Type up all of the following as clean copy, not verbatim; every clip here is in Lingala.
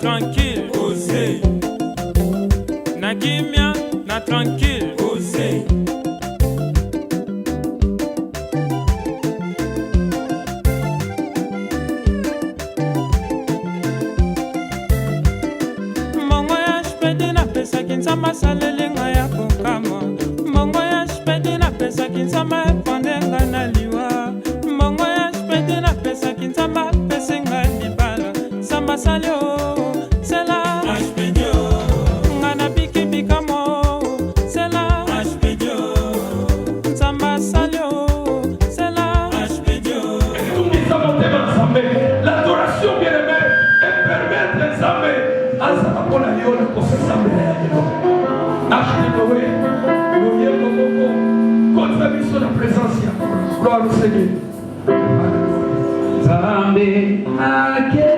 tranquille, osé. Na kimia, na tranquille, osé. Mongo ya shpedi na pesa kinsama salelinga ya kokama. Mongo ya shpedi na pesa kinsama epandenga na liwa. Mongo ya shpedi na pesa kinsama pesenga libala. Samba salio, c'est la Ashpedio. Ngana biki bikamo, c'est la Ashpedio. Samba salio, c'est la Ashpedio. Tout qui s'amonte ensemble, l'adoration bien aimée et permettre ensemble. Asa pour la lione pour se sembler. Ashpedio, nous viens contre la présence. Gloire au Seigneur. Zambe ake.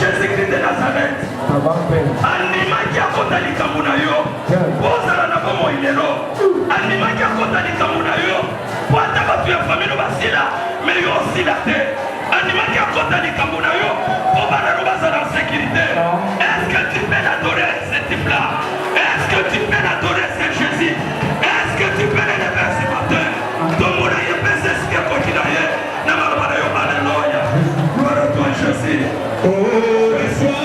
Jésus-Christ de Nazareth. Animaki akota likambo na yo. Ozala na bomo ilelo. Animaki akota likambo na yo. Wata batu ya famille basila, mais yo osila te. Animaki akota likambo na yo. Obana no bazala en sécurité. Est-ce que tu peux l'adorer ce type-là? Est-ce que tu peux l'adorer ce Jésus? Est-ce que tu peux l'élever ce matin? Ton monde est baissé ce que continue. Alléluia. Gloire à toi Jésus. Oh, reçois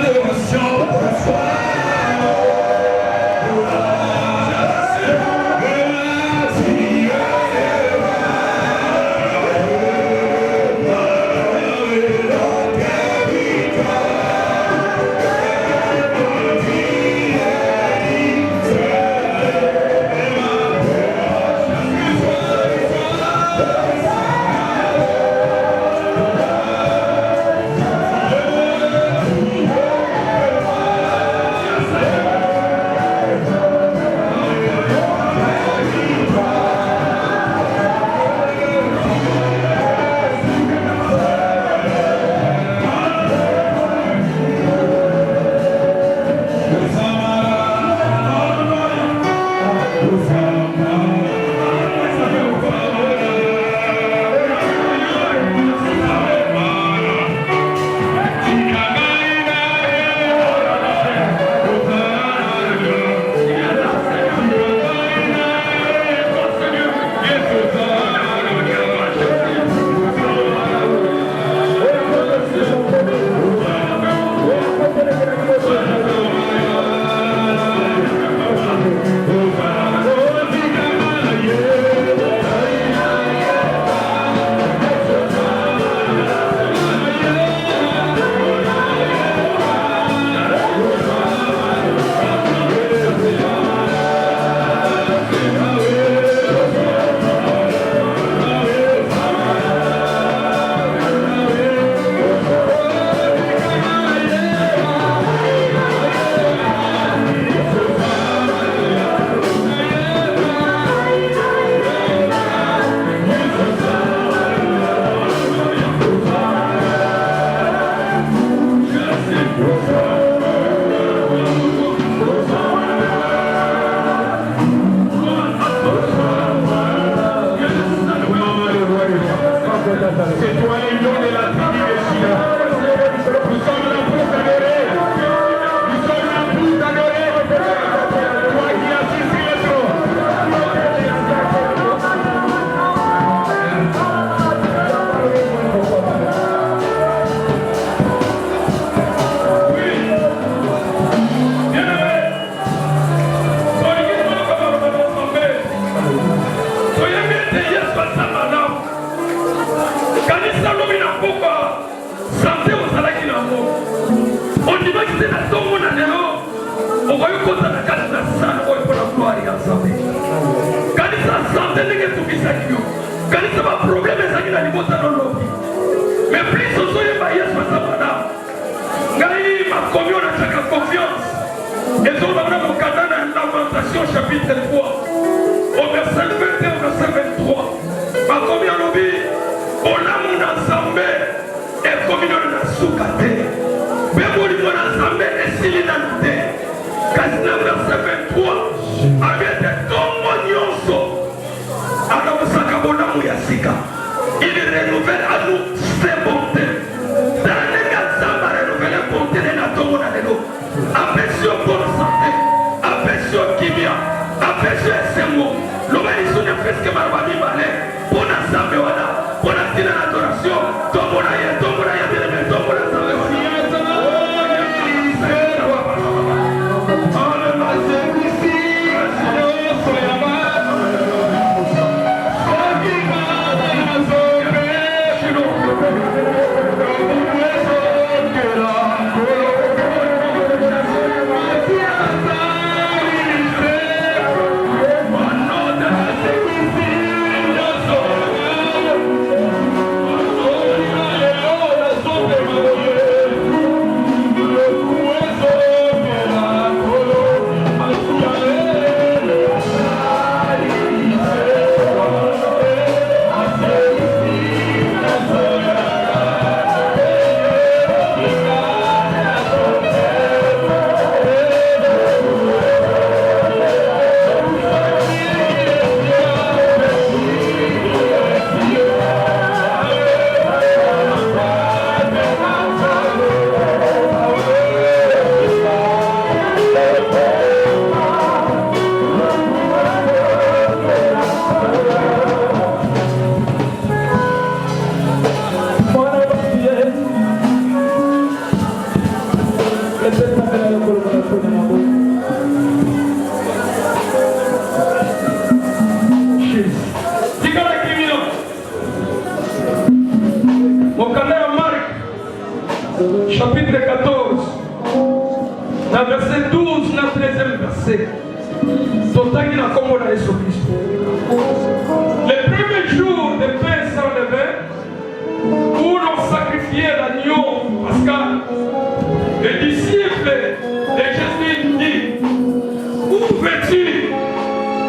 l'adoration, reçois. Mais plus on soyez baillés sur sa madame. Gaï ma communion à chaque confiance. Et on va dans mon canal dans Lamentation chapitre 3. Au verset 21 au verset 23. Ma communion à l'obé. On a mon ensemble. Et communion à la soukate. Mais mon livre ensemble est s'il est dans le thé. Quand verset 23. Avec des communions. Alors ça cabona mouyasika. Il renouvelle à nous ses bontés. Dans les gars, ça va renouveler les bontés de la tombe de l'eau. Appréciez bonne santé. Appréciez kimia. Appréciez ces mots. L'obéissance de presque Marabani Malé. Bonne assemblée, bonne style d'adoration. Tombolaya, tombolaya, tombolaya, Chapitre 14, dans verset 12, dans 13e verset. Le premier jour de paix s'enlevait où l'on sacrifiait l'agneau pascal. Les disciples de Jésus dit: où veux-tu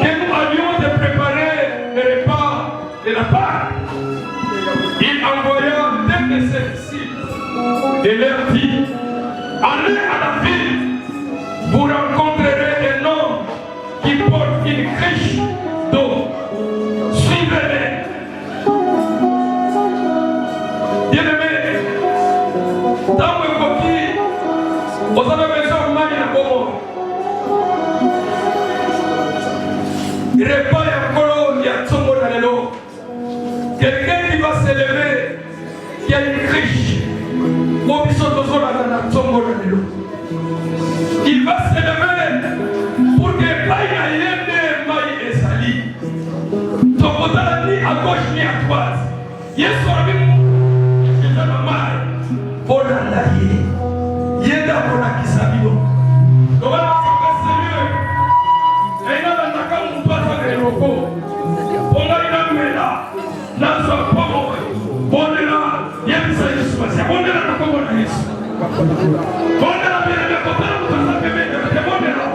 que nous allions te préparer le repas de la Pâque? Il envoya deux de ses disciples et leur dit: allez à la ville, vous rencontrerez un homme qui porte une cruche d'eau. Suivez-les. Bien-aimés, dans le coquille, vous avez besoin de maille à Bomo. Repas et Kolo, il y a Tsongo dans l'eau. Quelqu'un qui va se lever, qui a une cruche, il va se lever pour que Maï Maï et Sali. Donc, vous allez ni à gauche ni à droite. Il y a son ami, c'est un Maï. Pour la laïe, il y a d'abord la Kisabio. Donc, on va faire sérieux. Et il y a un accord où on doit faire les locaux. On a une amène-là. Là, ça va pas mourir. On est là. Il y a des services spatiaux. On est là, on est là. On est là, bien aimé, on est là, on est là, bien aimé, on est là.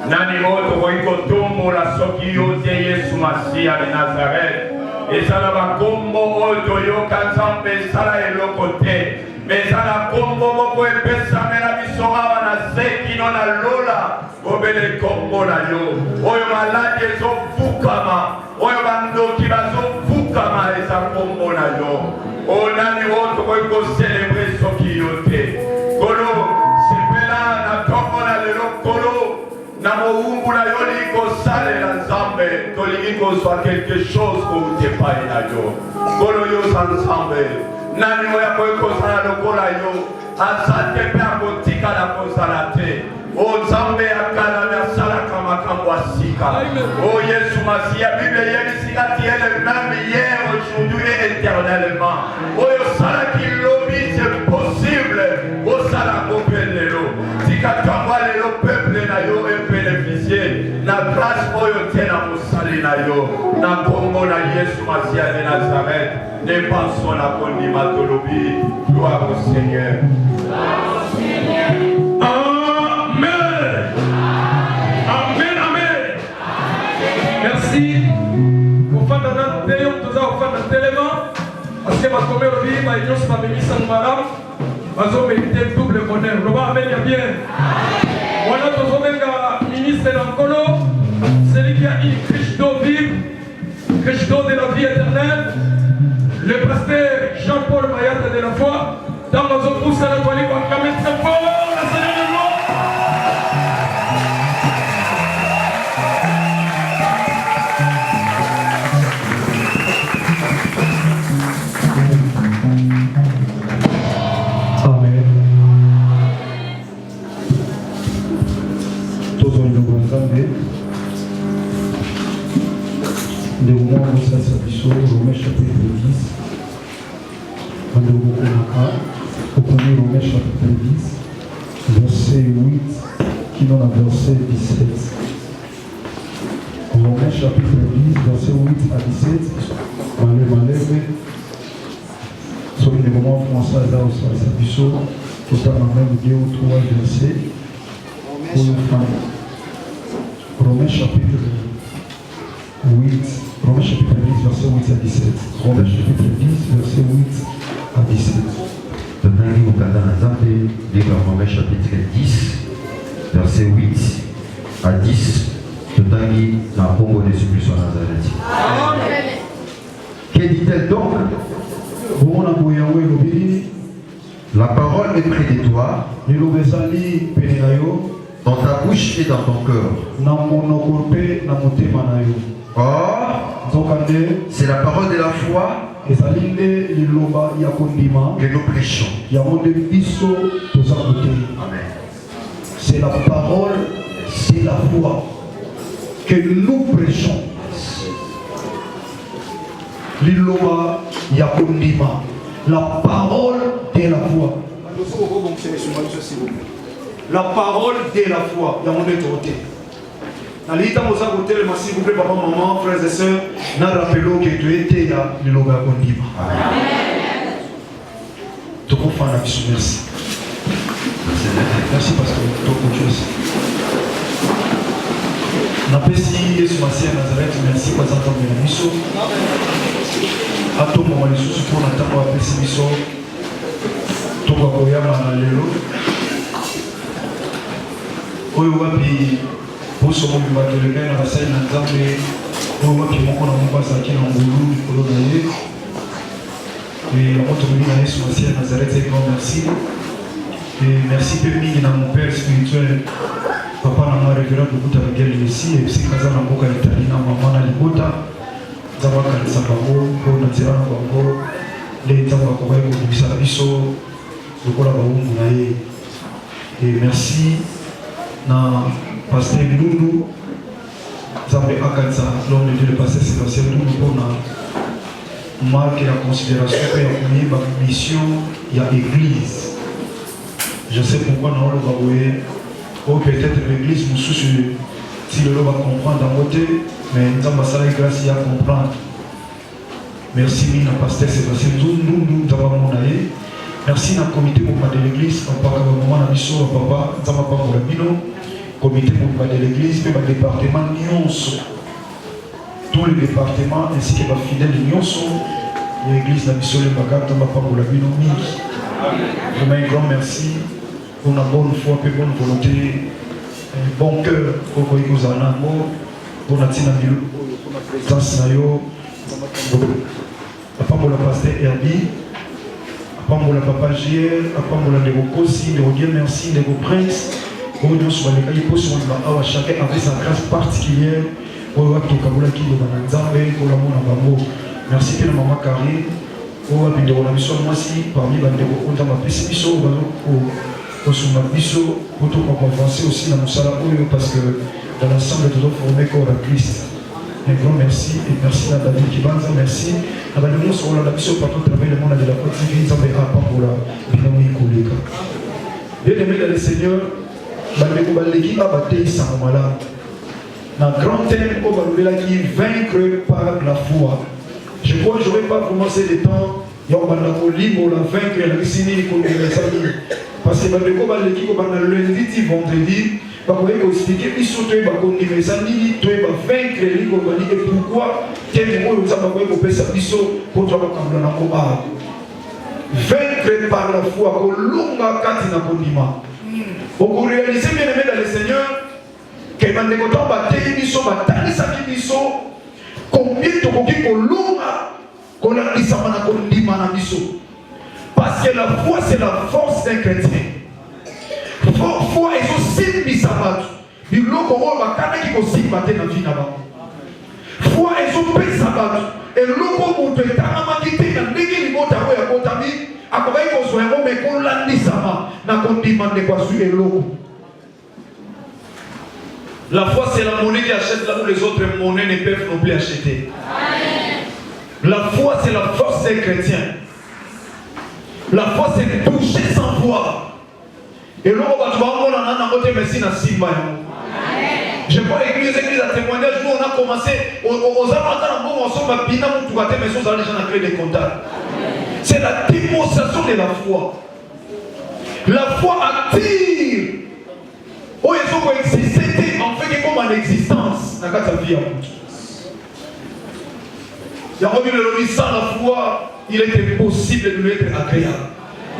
Nani moto koikotombo la soki yote Yesu Masia de Nazareth. Ezala bakombo oto yoka nzambe sala eloko te. Mezala kombo moko epesa mena bisorawa na seki no na lola. Obele kombo na yo. Oyo maladi ezofukama. Oyo bandoki bazofukama eza kombo na yo. O nani moto koiko celebre soki yote. Kolo sepela na kombo na lelo kolo. Namoumbu na yoli ko sale na nzambe tolingi ko soit quelque chose ko te paye na yo kolo yo nzambe nani moya ko sala lokola yo asante pe akotika na kozala te o nzambe akala na sala kama kambwa sika o Yesu Masia Bible yeli sika tiele même hier aujourd'hui et éternellement o yo sala ki lobi c'est possible o sala ko pelelo tika kambwa le peuple na yo na grâce oyo te na mosali na yo na kombo na Yesu Masia de Nazareth ne pensons na kondima tolobi gloire au Seigneur. Amen. Amen. Amen. Merci. Au fin d'un téléon, tout ça au fin d'un télément parce que ma commune vie ma union sa béni sans madame bazo mériter double bonheur. Le va amen bien. Voilà tous les ministre d'Ankolo, celui qui a une cruche d'eau vive, cruche d'eau de la vie éternelle, le pasteur Jean-Paul Mayata de la foi, dans nos opus à la toilette, on va mettre très fort la Seigneur de gloire. Le moment où ça s'habille, Romains chapitre 10. Au premier Romains chapitre 10, verset 8, qui nous a verset 17. Romains chapitre 10, verset 8 à 17. Malé, sur le moment français, là, on s'est dit, tout à même 2 ou 3 versets. Romains chapitre 8, Romains chapitre 10, verset 8 à 17. Romains chapitre 10, verset 8 à 17. Totangi Mukanda Nzambe, livre Romains chapitre 10, verset 8 à 10. Totangi na Congo de Jésus-Christ en Nazareth. Que dit-elle donc? La parole est près de toi, dans ta bouche et dans ton cœur. Or, c'est la parole de la foi que nous prêchons. Amen. C'est la parole, c'est la foi que nous prêchons. L'iloma yakundima, la parole de la foi. La parole de la foi. Il y a mon autorité. S'il vous plaît, papa, maman, frères et sœurs, n'a rappelons que tu étais là, l'iloma yakundima. Tout le monde fait la mission, merci. Merci parce que tu as quelque chose. Napesi Yesu Masia Nazareth, merci pour entendre la mission. Ato mo les sous pour n'attendre à pesi mission. Tout va koya na lelo. Oyo wapi poso mo bibatoleka na basali na Nzambe. Oyo wapi moko na mobasa ki na ngulu kolo na ye. Et on te na Yesu Masia Nazareth, un grand merci. Et merci Pémi na mon père spirituel. Papa na moi révérend de Bouta Miguel ici et puis kaza na mboka Italie na maman na Libota zaba kanisa bango pour na zera na bango les zaba ko ba ko bisa biso lokola ba ungu na ye. Et merci na pasteur Ndundu Zambe akanza l'homme de Dieu le pasteur Sébastien Ndundu pour na marquer la considération que ya ba mission ya église. Je sais pourquoi na lo ba boye. Ou peut-être l'église nous soucie si le lot va comprendre dans côté, mais nous avons ça grâce à comprendre. Merci mina pasteur Sébastien nous avons mon aïe. Merci na comité pour de l'église, papa maman na biso papa nous avons pas pour bino comité pour de l'église et le département Nyonso. Tous les départements ainsi que les fidèles Nyonso, l'église na biso le bagage nous avons pas pour bino mingi. Vraiment un grand merci. Pour la bonne foi, pour bonne volonté, bon cœur, pour que vous en ayez, pour la présence, pour la pasteur Herbi, pour la papa JR, pour la Négocosi, Dieu merci, Négo Prince, pour nous sur les cahiers, pour chacun avec sa grâce particulière, pour la Kabula qui est dans la Nzambe, pour la Mona. Merci pour la maman Karine, pour la vidéo, la mission, moi aussi, parmi les Négo, on a fait mission, pour ma biso, pour tout avancer aussi dans le parce que dans l'ensemble de notre formé corps à Christ. Un grand merci et merci à David Kibanza, merci. À la demande sur la biso par tout travail le monde de la côte civile, ça va pas pour la binami koleka. Bien aimé dans le Seigneur, bandeko baleki abaté sans malade. Dans grand thème au balula qui vaincre par la foi. Je crois que je vais pas commencer le temps. Il y a un libre la vaincre la risini pour les parce que bandeko baleki ko bana lundi vendredi ba ko expliquer biso to ba ko nimeza nini to ba vaincre li ko bani et pourquoi tel mo za ba ko pesa biso pour to ba kambla na ko ba vaincre par la foi ko lunga kati na kondima pour réaliser bien aimé dans le Seigneur que bandeko to ba te biso ba talisa biso combien to ko ki ko lunga ko na lisama na kondima na biso. Parce que la foi, c'est la force d'un chrétien. Foi est aussi bisabat. Du loco, on va quand même aussi battre dans la vie là-bas. Foi est aussi bisabat. Et loco, on te dit, on quitté dans l'église, on t'a vu à Kotami, à quoi il faut soigner, mais qu'on l'a dit ça, n'a qu'on demande quoi sur le loco. La foi, c'est la monnaie qui achète là où les autres monnaies ne peuvent non plus acheter. La foi, c'est la force des chrétiens. La foi, c'est toucher sans voir. Et là, on va trouver un côté merci na simba. Je vois l'église à témoignage, nous on a commencé, on a créé des contacts. C'est la démonstration de la foi. La foi attire. Oh, il faut exister en fait comme en existence. Dans la vie. Il y a remis sans la foi, il est impossible de lui être agréable.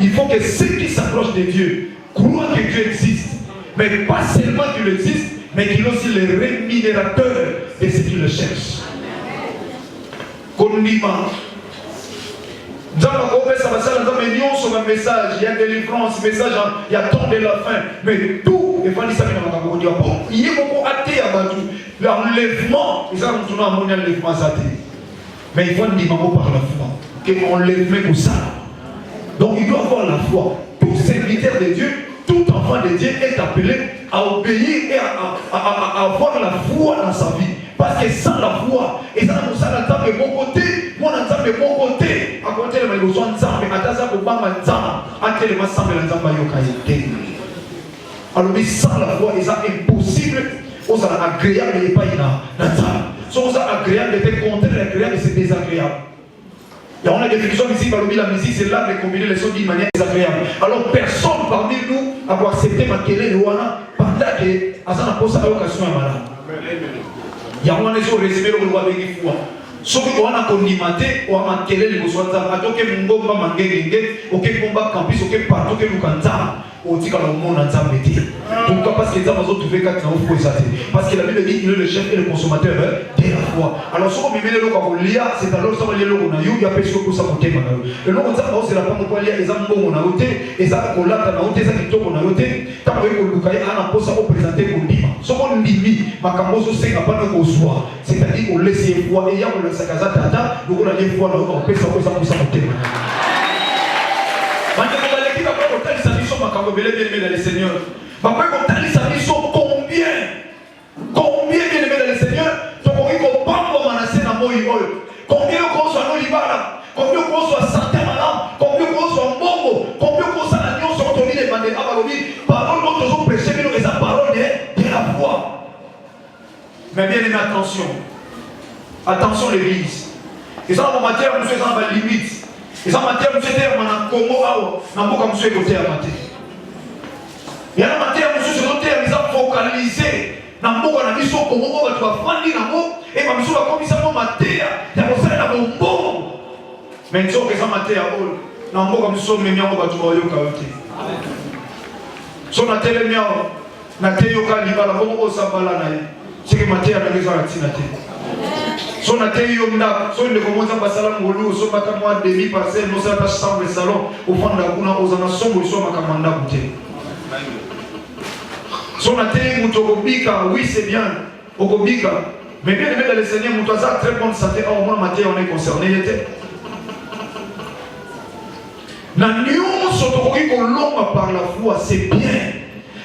Il faut que ceux qui s'approchent de Dieu croient que Dieu existe. Mais pas seulement qu'il existe, mais qu'il est aussi le rémunérateur de ceux qui le cherchent. Condiment. Dans le message, il y a délivrance, message, il y a temps de la fin. Mais tout, il faut dire ça. Il y a beaucoup athée à Badou. L'enlèvement, ils ont tout un enlèvement à mais il faut dire par la foi. Qu'on lève comme ça. Donc il doit avoir la foi. Tout serviteur de Dieu, tout enfant de Dieu est appelé à obéir et à avoir la foi dans sa vie. Parce que sans la foi, et ça n'a pas de bon côté, moi on a de bon côté, à côté de ma besoin de ça, mais à ça pour pas ma zama, à tel ma semble la zama yokaïté. Alors mais sans la foi, c'est impossible, on s'en agréable et pas une zama. Si on s'en agréable, c'est contraire agréable, c'est désagréable. Il y a une définition ici, par la musique, c'est l'art de combiner les sons d'une manière désagréable. Alors personne parmi nous a accepté ma kélé de Wana pendant que Azana pose sa vocation à malade. Il y a un résumé le roi de Gifua. Ce que on a condimenté, on a manqué les besoins de atoke mungomba mangenge, ok bomba campus, ok partout que nous cantons, on dit que le monde a métier. Pourquoi? Parce que les hommes ont trouvé qu'à parce que la Bible dit qu'il est le chef et le consommateur de la foi. Alors ce qu'on met le logo à l'IA, c'est alors ça va lier le logo na you, il y a personne pour ça monter maintenant. Le logo ça c'est la pomme pour lier les hommes bon on a ôté, et ça qu'on l'a dans ôté ça qui tombe on a ôté, tant que le logo a un poste à représenter pour dire. Ce qu'on dit, ma camozo c'est à pas nous soit, c'est-à-dire qu'on laisse foi et il y a le sakaza tata, donc on a des fois on peut ça pour ça monter. Maintenant on a l'équipe après on t'a dit ça mission ma camozo bien aimé dans le Seigneur. Papa on t'a dit ça mission combien bien aimé dans le Seigneur, donc on dit qu'on parle de manassé dans moi combien qu'on soit nos libara, combien qu'on soit santé malade, combien qu'on soit bongo, combien qu'on soit l'agneau sur ton lit de bandé abalobi, parole dont nous avons prêché mais nous les parole de la foi. Mais bien aimé, attention l'église. Ils ont en matière, nous faisons la limite. Ils ont en matière, nous faisons en Congo, nous avons comme côté à matin. Il y a en matière, nous faisons côté, ils ont focalisé. Nous avons mis sur Congo, nous avons fait et nous avons mis sur la matière, nous avons fait la bombe. Mais nous avons fait la matière, nous avons mis sur le mien, nous avons fait la côté. Sur la télé, nous avons fait la côté. C'est que matière na les activités. Son atelier yomna, son ne commence à passer la molo, son matamwa demi parcelle, nous ça passe sans le salon, au fond de la kuna aux anations, nous sommes à Kamanda Bouté. Son atelier Moutogobika, oui c'est bien, Ogobika, mais bien aimé dans le Seigneur, Moutaza très bonne santé, au moins matière on est concerné. La nuance autorogi qu'on l'homme par la foi, c'est bien.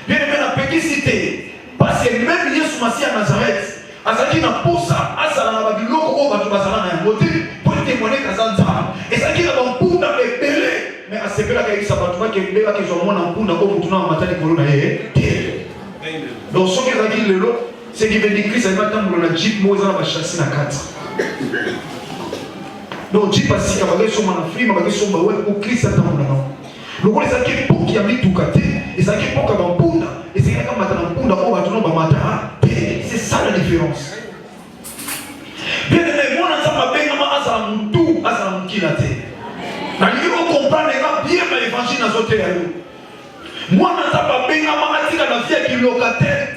Bien aimé la pédicité. Parce que même Yesu Massi à Nazareth, Azaki n'a pas ça, Azala n'a pas dit l'eau, on va tout passer dans un côté pour témoigner qu'à Zanza. Et ça qui n'a pas pour dans les belés, mais à ce que là, il s'abat pas que les gens qui sont moins en pour dans le tournant en matin de Corona. Donc, ce qui a dit le lot, c'est qu'il veut dire que c'est maintenant pour la Jeep, moi, ils ont chassé la 4. Donc, Jeep, parce qu'il y a des gens qui sont en frime, des gens qui sont en au Christ, c'est un peu. Donc, les gens qui pour qui habitent tout côté, et ça qui pour qu'à Bampouna, et c'est quand maintenant Bampouna, on va tourner Bamata. C'est ça la différence. Bien aimé, moi, on a ça, ma belle, ma asa tout, asa mukilate. Na liyo comprendre les gars bien l'évangile dans notre terre. Moi, on a ça, ma belle, ma atika la vie qui locataire.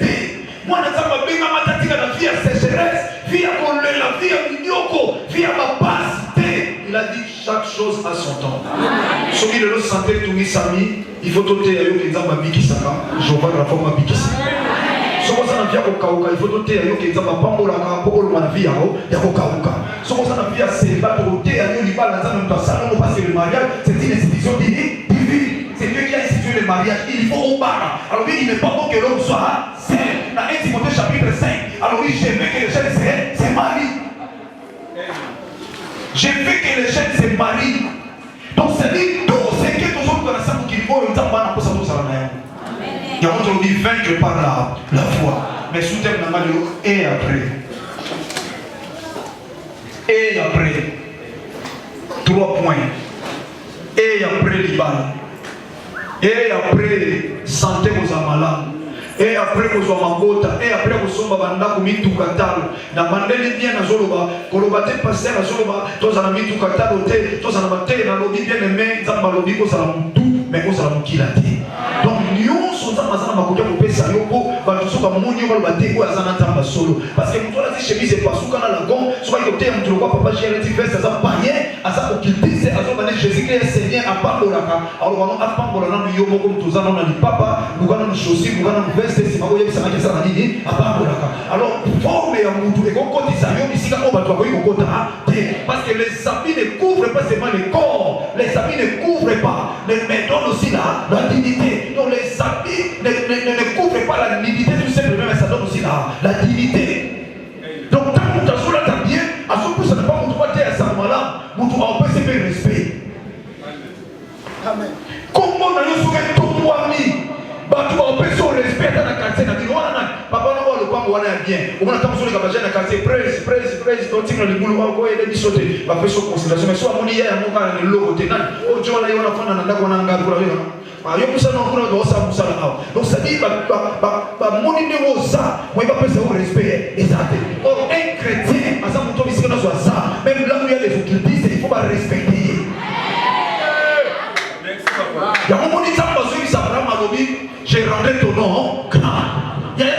Moi, on a ça, ma belle, ma atika la vie sécheresse, vie à Kolé, la vie à Mignoko, vie à ma passe. Il a dit chaque chose à son temps. Ce qui est le santé, tout le sami, il faut tout faire avec les hommes qui sont là. Je vois la forme à Bikisa. Ce qu'on a vu à Kokauka, il faut tout faire avec les hommes à Pambolaka, pour le monde vie à Kokauka. Ce qu'on a vu à Séba, pour tout faire avec les balles dans un salon, parce que le mariage, c'est une institution divine. C'est Dieu qui a institué le mariage. Il faut au bar. Alors il n'est pas bon que l'homme soit saint. Dans 1 Timothée chapitre 5. Alors oui, j'ai vu que les jeunes se marient. J'ai vu que les jeunes se marient. Donc c'est dit tout ce que y a autre dit vaincre par la foi. Mais sous terme et après. Et après. 3 points. Et après l'ibal. Et après santé aux amalams. Et après vous avez mangota, et après vous sommes banda kumi tukatalo. Na mandeli bien na zoloba, kolobate passer na zoloba, tous en ami tukatalo te, tous en amate na lobby bien aimé, zamba lobby ko sala mutu, mais ko sala mukila te. Donc nous sommes en mazana makodia ko pesa yoko, ba tout soka munyo ba bate ko azana tamba solo. Parce que mutu la chemise pas souka na lagon, soka yote mtu ko papa chéri ti veste za panier, asa ko kiltise azo bane Jésus Christ Seigneur apambolaka. Alors on apambola na yomo ko mtu zana na lipapa, bugana na chaussure, bugana alors, forme ya mutu et parce que les habits ne couvrent pas seulement le corps, les habits ne couvrent pas, mais donnent aussi la dignité. Donc les habits ne couvrent pas la dignité tout simplement, mais ça donne aussi la dignité. Donc tant que tu as bien, à ce que ça ne pas montrer à ce moment-là, mutu a empêché le respect. Amen. Comment on a eu ce tout moi mis? Tu vas empêcher au respect dans la quartier. Papa, on va le prendre, on va bien. On va attendre sur les capacités dans la quartier. Presse, on tire le boulot, on va aller sauter. On va faire son considération. Mais soit on y est, on va aller l'eau. Oh, tu vas aller, on va prendre un d'accord, on va aller. Il y a plus de gens donc ça dit, mon numéro ça, on va passer au respect. Or, un chrétien, même là où il y a des occultistes, il faut pas respecter. Il y a un moment où il s'est j'ai rendu ton nom grand.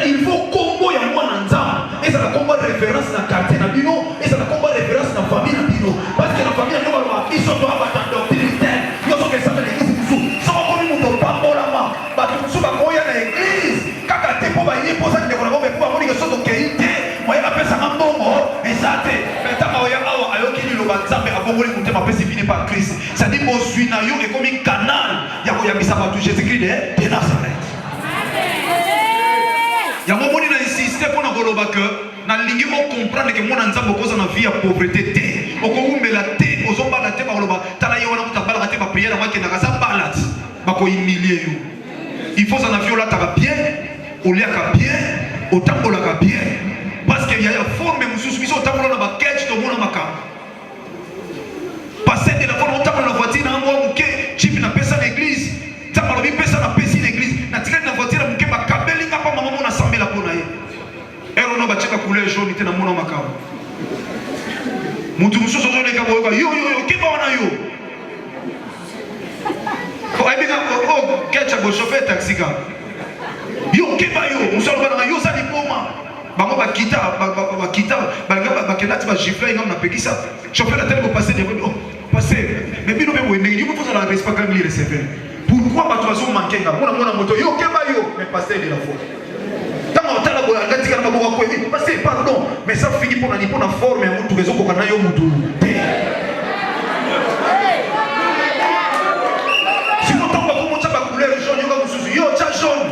Il faut combo ya mwana nzamba. Et ça la combo référence dans quartier na bino, et ça la combo référence dans famille na bino. Parce que la famille na ba ils sont doivent attendre doctrine. Yo so que ça veut l'église musu. Ça va comme muto pambola ma. Ba tu musu ba koya na église. Kaka te po ba yi po sa de ko ba po ba moni que so to keite. Moya ba pesa ngambongo. Exacte. Mais ta ba ya awa ayo kini lo ba nzambe abongoli muté ma pesi fini par Christ. Ça dit mo suis na yo et comme un canal. Ya ko ya bisa ba tu Jésus-Christ de Nazareth. Il y a un moment où il a insisté pour nous que na lingi mo comprendre que mon nzambo koza na vie ya pauvreté te. Oko umbela te, ozomba la te ba loba. Tala yo wana kutabala te ba prière na mwake na kaza balat. Ba ko humilier yo. Il faut ça na vie là ta bien, au lia ka bien, au tambola ka bien. Parce qu'il y a la forme mususu biso tambola na ba ketch to mona maka. Passer de la forme tambola na voiture na mwa muke, chip na pesa na église. Tambola bi pesa na pesa na église. Na tika na voiture na muke ba kabeli ngapa mama mona sambela pona ye. Ero no ba cheka couleur jaune te na mona makao. Mutu mususu zo leka boyoka yo kiba wana yo. Ko ai bika o ketcha bo chauffeur taxi ka. Yo kiba yo musalo bana yo sa diploma. Bango ba kita ba kenati ba gifler ngam na pekisa. Chauffeur la tête ko passer de passer. Mais bino be wende yo faut la respect quand il recevoir. Pourquoi ba tu manquer nga mona moto yo kiba yo mais passer de la foi. Pardon, mais ça finit pour la forme et tout raison qu'on a eu si on tombe comme ça va couleur jaune yo tcha jaune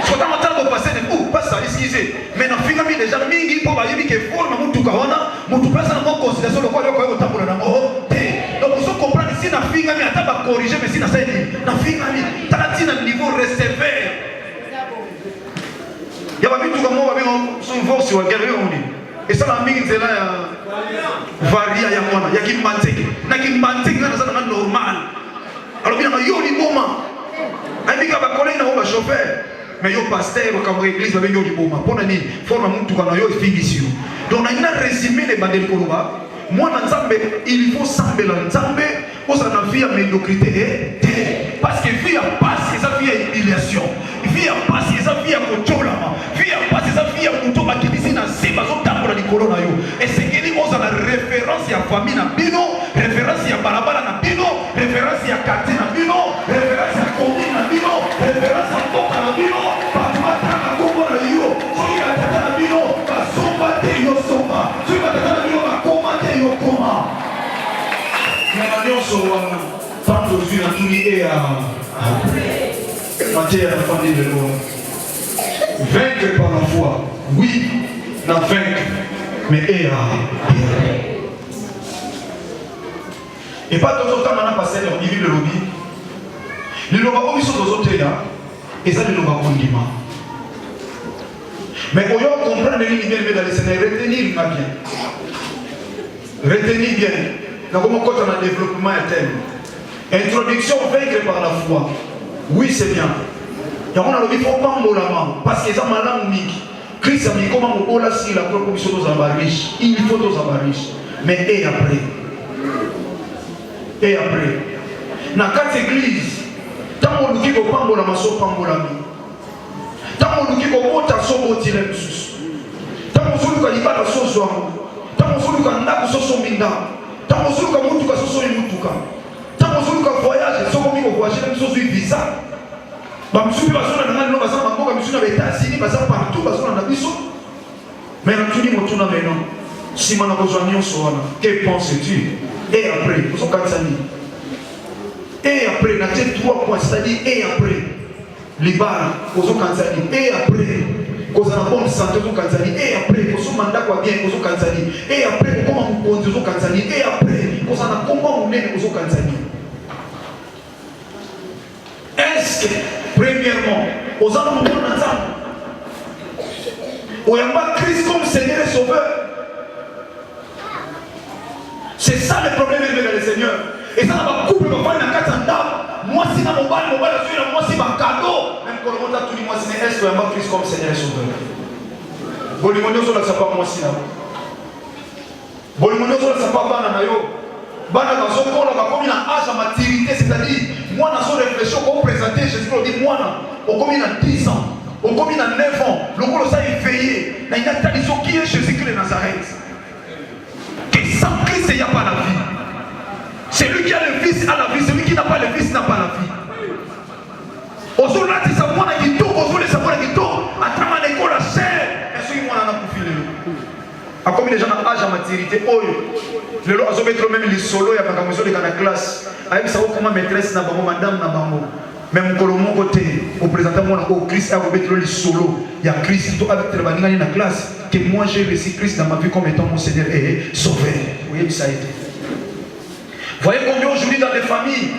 si on t'entend passer de ou pas ça excusez mais na finga mi déjà mingi pour ba yebi que forme mutu kaona mutu pesa na mon considération le quoi yo tambola na mo donc vous comprenez si na finga mi ata ba corriger mais si na ça na finga mi talatina niveau recevoir. Il y a des gens qui sont forts sur la guerre. Et ça, la minute, c'est là, varie à Yamona. Il y a qui mantique. Il y a qui mantique, c'est normal. Alors, il y a un moment. Il y a un chauffeur. Mais il y a un pasteur, il y a une église, il y a un moment. Pour nous, il faut que nous ici. Donc, on a résumé les bandits Koloba. Moi, il faut sembler l'ensemble pour sa vie à médiocrité. Parce que vie à passer, sa vie à humiliation. Vie à passer, sa vie à contrôlement. Vie à passer, sa vie à contrôlement. Qui dit na seba zo tambola di corona yo. Et c'est qu'il y a la référence à famille na bino, référence à balabala na bino, référence à quartier na bino, référence à commune na bino, référence à boka na bino. Patmata na Congo na yo. Si ya tata na bino, ba somba te yo somba. Si ya tata na bino, ba koma te yo koma. Na nyonso wana. Tanto suis na tuni e a Matthieu la famille de l'eau. Vaincre par la foi. Oui, n'a vaincre. Mais et et pas tout le temps, on a passé leur niveau de lobby. Les lobby, ils sont dans autres là. Et ça, nous va condiments. Mais on doit comprendre les lignes bien dans les Seigneur, retenir bien. Retenir bien. Dans comment quand on a développement interne. Introduction vaincre par la foi. Oui, c'est bien. Et on a le faut pas mollement parce que ça m'a l'air Christ a mis comment on a si la proposition aux riches. Il faut aux riches. Mais et après. Et après. Dans quatre églises, tant on nous dit qu'on pas mollement, so pas molami. Tant on nous dit qu'on monte à son beau tiré sous. Tant on se dit qu'on y va dans son soir. Tant on se dit qu'on a son son minda. Tant on se dit qu'on monte à son son imutuka. Tant on se dit qu'on voyage, son comme on voyage, même son visa. Bamsubi bazona na ngalo bazana maboka misuna ba États-Unis bazana partout bazona na biso. Mais na tuni motuna maintenant. Si mana kozwa nyonso wana, que penses-tu? Et après, vous katsani. Et après na tête 3 points, c'est-à-dire et après. Libara, vous katsani. Et après, kozana bonne santé vous katsani. Et après, vous mandat quoi bien vous katsani. Et après, comment vous conduisez vous katsani. Et après, kozana comment vous nene vous katsani. Est-ce que premièrement, aux hommes de notre âme, où il n'y a pas Christ comme Seigneur et Sauveur. C'est ça le problème avec le Seigneur. Et ça n'a pas couple, mais pas une katanda. Moi, si dans mon bal, moi, si ma cadeau, même quand on a tout dit, moi, si est-ce qu'il y a pas Christ comme Seigneur et Sauveur. Bolimonio sur la sapa, moi, si là. Bolimonio sur la sapa, bana nayo. Bana dans son corps, comme il a âge à maturité, c'est-à-dire, moi, dans son réflexion, quand on présente Jésus, on dit, moi, comme il a 10 ans, comme il a 9 ans, le gros, ça est veillé. Il y a une tradition qui est Jésus-Christ de Nazareth. Que sans Christ, il n'y a pas la vie. Celui qui a le Fils a la vie, celui qui n'a pas le Fils n'a pas la vie. Aujourd'hui, là, c'est ça, moi, qui tombe, aujourd'hui, c'est moi qui tombe, à travers l'école, la chair, est-ce que moi, on a profilé? A comme les gens ont âge à maturité, oh, le lot a mettre même les solos, il y a pas comme dans la classe. Avec ça, comment maîtresse n'a pas, madame n'a pas. Même pour mon côté, au présentant moi, au Christ a mettre les solos. Il y a Christ tout avec dans la classe. Que moi j'ai reçu Christ dans ma vie comme étant mon Seigneur et Sauveur. Vous voyez, ça a été. Voyez combien aujourd'hui dans des familles,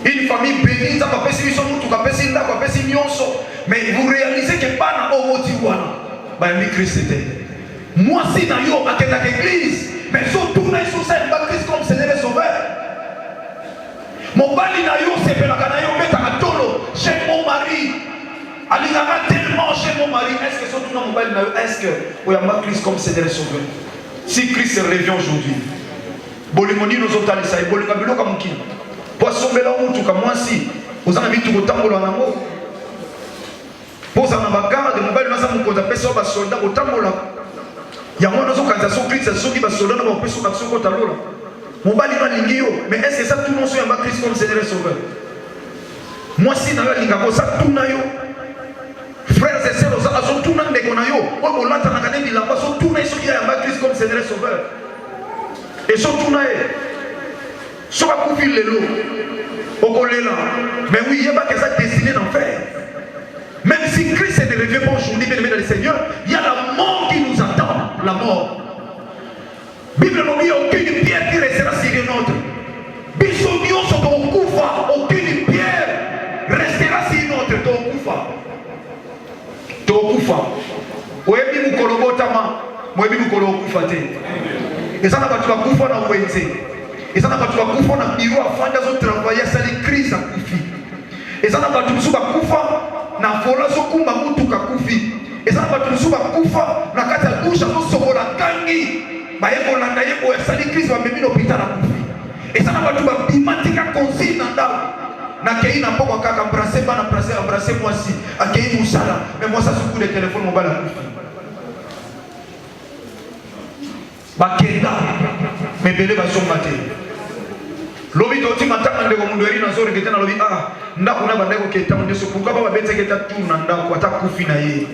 une famille bénie, ça va passer sur nous, tout va passer là, va passer nyonso. Mais vous réalisez que pas dans au Motiwana, bah Christ était. Moi si dans yo à l'église, mais surtout dans sous cette Christ comme Seigneur et Sauveur. Mon bali na yo c'est pe la kana yo meta katolo, j'aime mon mari. Alingaka tellement j'aime mon mari. Est-ce que surtout dans mon bali na yo, est-ce que oyamba Christ comme Seigneur et Sauveur? Si Christ revient aujourd'hui, bolimoni nous otali ça, bolikabilo comme qui? Poisson bela mutu comme moi si, vous en avez tout autant pour l'anamo. Pour ça na bagara de mon bali na ça mon konza pesa ba soldat autant pour la. Il y a moins de organisation Christ, ceux qui va se donner dans le pays d'action contre l'eau. Mon bali va l'ingio, mais est-ce que ça tout le monde soit un Christ comme Seigneur et Sauveur? Moi si dans la linga, ça tout nayo. Frères et sœurs, ça sont tout nayo de gonayo. On va l'entendre dans les là-bas, sont tout nayo ceux qui a un Christ comme Seigneur et Sauveur. Et sont tout nayo. Soit à couvrir les lots, au collet là. Mais oui, il n'y a pas que ça destiné d'enfer. Même si Christ ne revient pas aujourd'hui, bien aimé dans le Seigneur, il y a la mort qui nous attend. La mort. Bible nous dit aucune pierre qui restera sur une autre. Bisogno sont au Koufa, aucune pierre restera sur une autre. Koufa. Oyebi mukolo botama, moyebi mukolo Koufa te. Et ça n'a pas tout à Koufa na Wenze. Et ça n'a pas tout à Koufa na bureau afin de travailler ça les crises à Koufi. Et ça n'a pas tout à Koufa na fola sokumba mutuka Koufi. Et ça n'a pas tout à Koufa na kata douche à sokola kangi. Ba yeko landa yeko ya sali crise va memi l'hôpital à Koufi. Et ça n'a pas tout à bimatika consigne na kei na poko kaka embrasser bana embrasser moi si akei musala mais moi ça sur coup de téléphone mobile à Koufi. Ba kenda mais belé va son maté. Lobi to ti matanga ndeko mundu eri na zori ketana lobi ndako na bandeko ketana ndeso pourquoi pas bete keta tourna ndako ata Koufi na ye.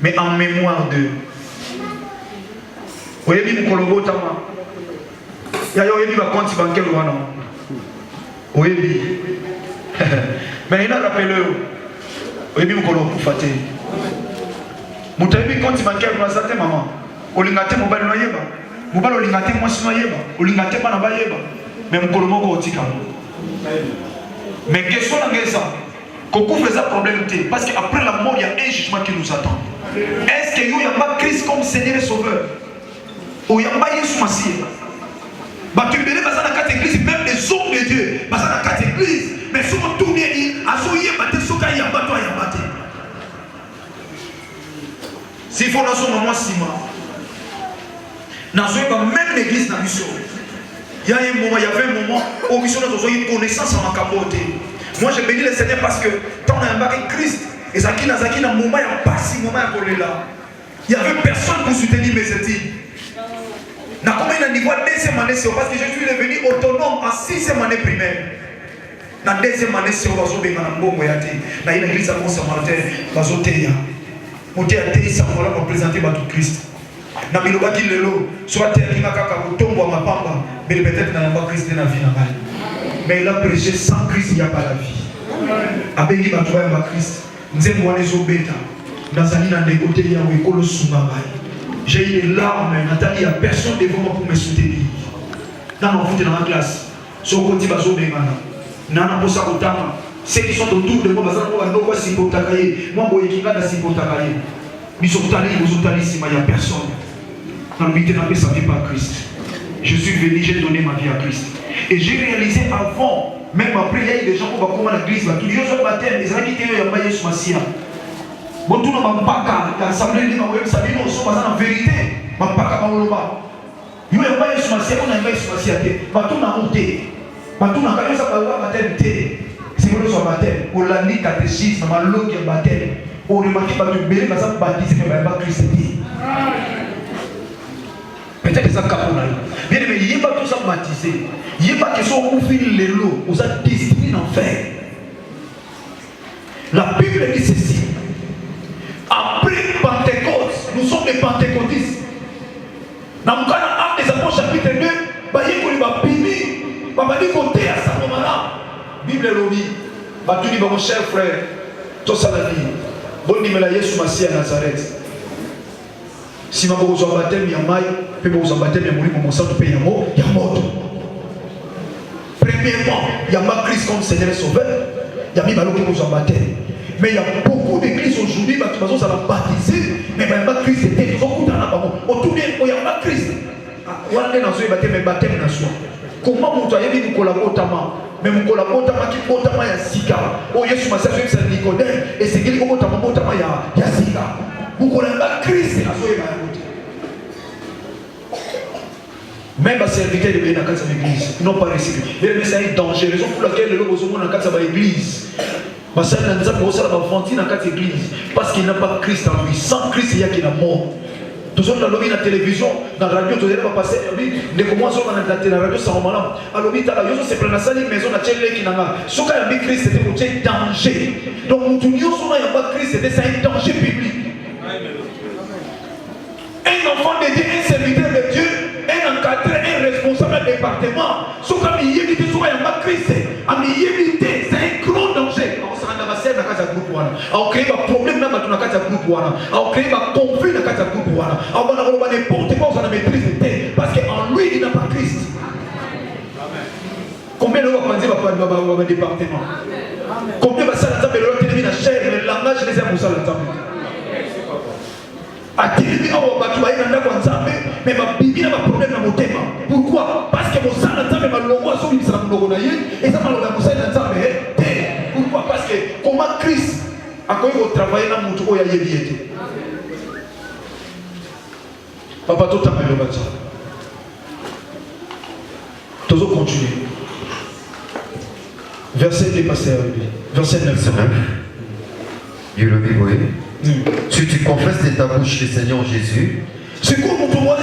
Mais en mémoire de oyebi mukolobo tama ya yo oyebi ba compte bancaire wana oyebi mais il a rappelé oyebi mukolobo kufate mutayebi compte bancaire na sate maman olingate mobile no yeba mobile olingate mwasi no yeba olingate bana ba yeba mais mukolobo ko otika mais question na ngesa Qu'on couvre les problèmes, parce qu'après la mort, il y a un jugement qui nous attend. Est-ce qu'il y a pas Christ comme Seigneur et Sauveur? Ou il n'y a pas Jésus Messie? Tu verrais dans la carte église, même les hommes de Dieu, dans la carte église, mais si on tourne, s'il faut dans son moment, même l'église n'a mission. Il y a un moment, il y avait un moment où mission a une connaissance en capote. Moi je bénis le Seigneur parce que tant on a embarqué Christ, et ça qui n'a un moment, il y a pas si moment à coller là. Il n'y avait personne pour soutenir mes études. Dans combien de niveau deuxième année, c'est parce que je suis devenu autonome en 6e année primaire. Dans la deuxième année, c'est au bateau de Manambo Moyate. Dans l'église à Mont-Saint-Martin, bateau Théa. Monter à Théa, ça va présenter Batou Christ. Dans le bas qui le lot, soit Théa qui m'a caca, tombe à ma pamba, mais peut-être dans la Christ de la vie. Mais il a prêché sans Christ, il n'y a pas la vie. Avec lui, il va trouver un Christ. Nous avons les obéta. Dans un lit, dans les côtés, il y a un école sous ma main. J'ai eu des larmes, Nathalie, il n'y a personne devant moi pour me soutenir. Dans mon foot dans la classe, sur le côté de Nana Posa Kotama, ceux qui sont autour de moi, moi, si pour t'accueillir, moi, je suis là, si pour t'accueillir. Mais sur ta ligne, il n'y a personne. Dans le but de sa vie par Christ. Je suis venu, j'ai donné ma vie à Christ. Et j'ai réalisé avant, même après, il y a eu des gens qui vont commencer l'église, tous les jours, le baptême, ils ont quitté, il y a pas Yesu Massia. Bon, tout le monde n'a pas l'assemblée de l'Église, ça dit non, c'est en vérité. Je ne sais pas si il n'y a pas Yesu Massia, on n'a pas Yesu Massia. Tout le monde a tout le monde a baptême. Si vous avez baptême, on l'a dit catéchisme, on a l'autre baptême. On remarque que tu es baptisé, mais il n'y a pas Christ. Peut-être que ça capone. Bien aimé, il n'y a pas tout ça baptisé. Il n'y a pas que ça au fil les lots, vous êtes destinés en enfer. La Bible dit ceci. Après Pentecôte, nous sommes des pentecôtistes. Dans le cas de des Apôtres chapitre 2, il y a des côté à ce moment-là. Bible le dit, tu dis, mon cher frère, tout ça la vie. Bon, il me l'a Yesu Massi à Nazareth. Si je vous en baptême, il y a maille, puis vous en baptême, il y a mourir, mon sang, il y a mort, il y a mort. Premièrement, il y a ma Christ comme Seigneur et Sauveur, il y a mis Malo qui vous en baptême. Mais il y a beaucoup d'églises aujourd'hui, qui sont baptisées, mais il y a pas Christ, c'était beaucoup dans la parole. Autour de il y a pas Christ. On est dans un baptême, mais baptême dans soi. Comment vous avez dit que vous collaborez? Mais vous collaborez qui potama ya sika. Oh Yesu Massia c'est Nicodème et c'est qu'il potama ya sika. Vous collaborez Christ na soi ya côté. Même les serviteurs de la casa de l'église, ils n'ont pas réussi. Mais c'est un danger. Raison pour laquelle le logo sont dans la casa de l'église. Parce qu'il n'a pas l'église. Parce qu'il n'a pas Christ en lui. Sans Christ, il y a qui est mort. Tout ça, dans la télévision, dans la radio, tu n'as pas passé. Mais comment ça, dans la radio, ça va mal. Alors, il y a c'est plein de salles, maison, la télé qui n'a pas. Ce qu'il y a Christ, c'était pour un danger. Donc, tout le monde, il n'y a pas Christ, c'était un danger public. Un enfant de Dieu, un serviteur de Dieu, un encadré, un responsable de département. Ce qu'il y a évité, ce qu'il y a pas Christ, c'est un grand danger. On crée un problème dans la case de groupe. On crée un conflit dans la case de groupe. On va n'importe quoi, on a maîtrise parce qu'en lui, il n'a pas Christ. Combien de gens vont dire dans le département? Combien de gens vont dire que le chair, le langage, les amis, ça mais ma bibi n'a pas problème dans mon thème. Pourquoi? Parce que mon sang n'a pas le logo sur lui, ça n'a pas le logo et ça m'a le pourquoi? Parce que comment Christ a connu au travail dans mon tour, il y a eu papa, tout à fait le bâtiment. Toujours continuer. Verset dépassé à lui. Verset 9. Dieu le oui. Si tu confesses de ta bouche le Seigneur Jésus, c'est quoi mon tour?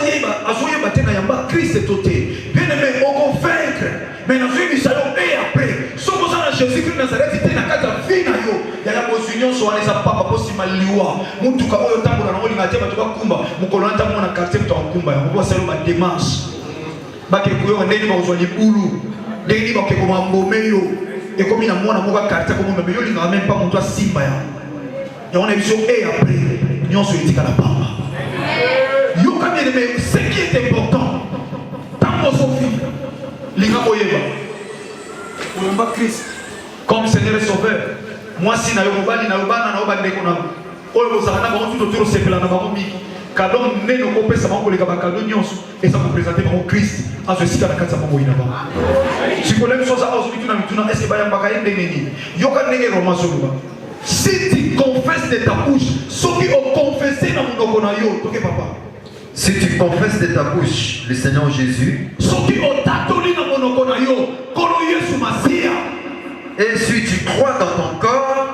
Christ est ôté. Bien aimé, on convaincre. Mais dans une mission, et après, si vous avez Jésus-Christ Nazareth, il y a une vie. Il y a une union sur les appareils possibles. Nous, tout comme le temps où on a dit que Kumba, nous colons dans mon quartier de Kumba, on va faire une démarche. Baké Kouyo, on est dans le boulot. Dès que vous avez un boméo, et comme il y a un quartier, comme on ne va même pas mon toit Simba. Et on a vu et après, nous sommes sur la Pamba. Ce qui est important, tant que Sophie, l'Inga Oyeba, Oyeba Christ, comme Seigneur et Sauveur, Moi si na yo mobali na yo bana na yo bandeko na oyo bozala na bango tout autour sepela na bango miki cadeau neno ko pesa bango koleka ba cadeau nyonso et ça vous présenter bango Christ à ce sika na kati ya bango ina ba si kolem soza ozo bituna mituna est-ce que ba yamba ka yende nini yoka ndenge Romain soluba si tu confesses de ta bouche ce qui ont confessé dans mon monoko na yo toke papa. Si tu confesses de ta bouche le Seigneur Jésus, et si tu crois dans ton corps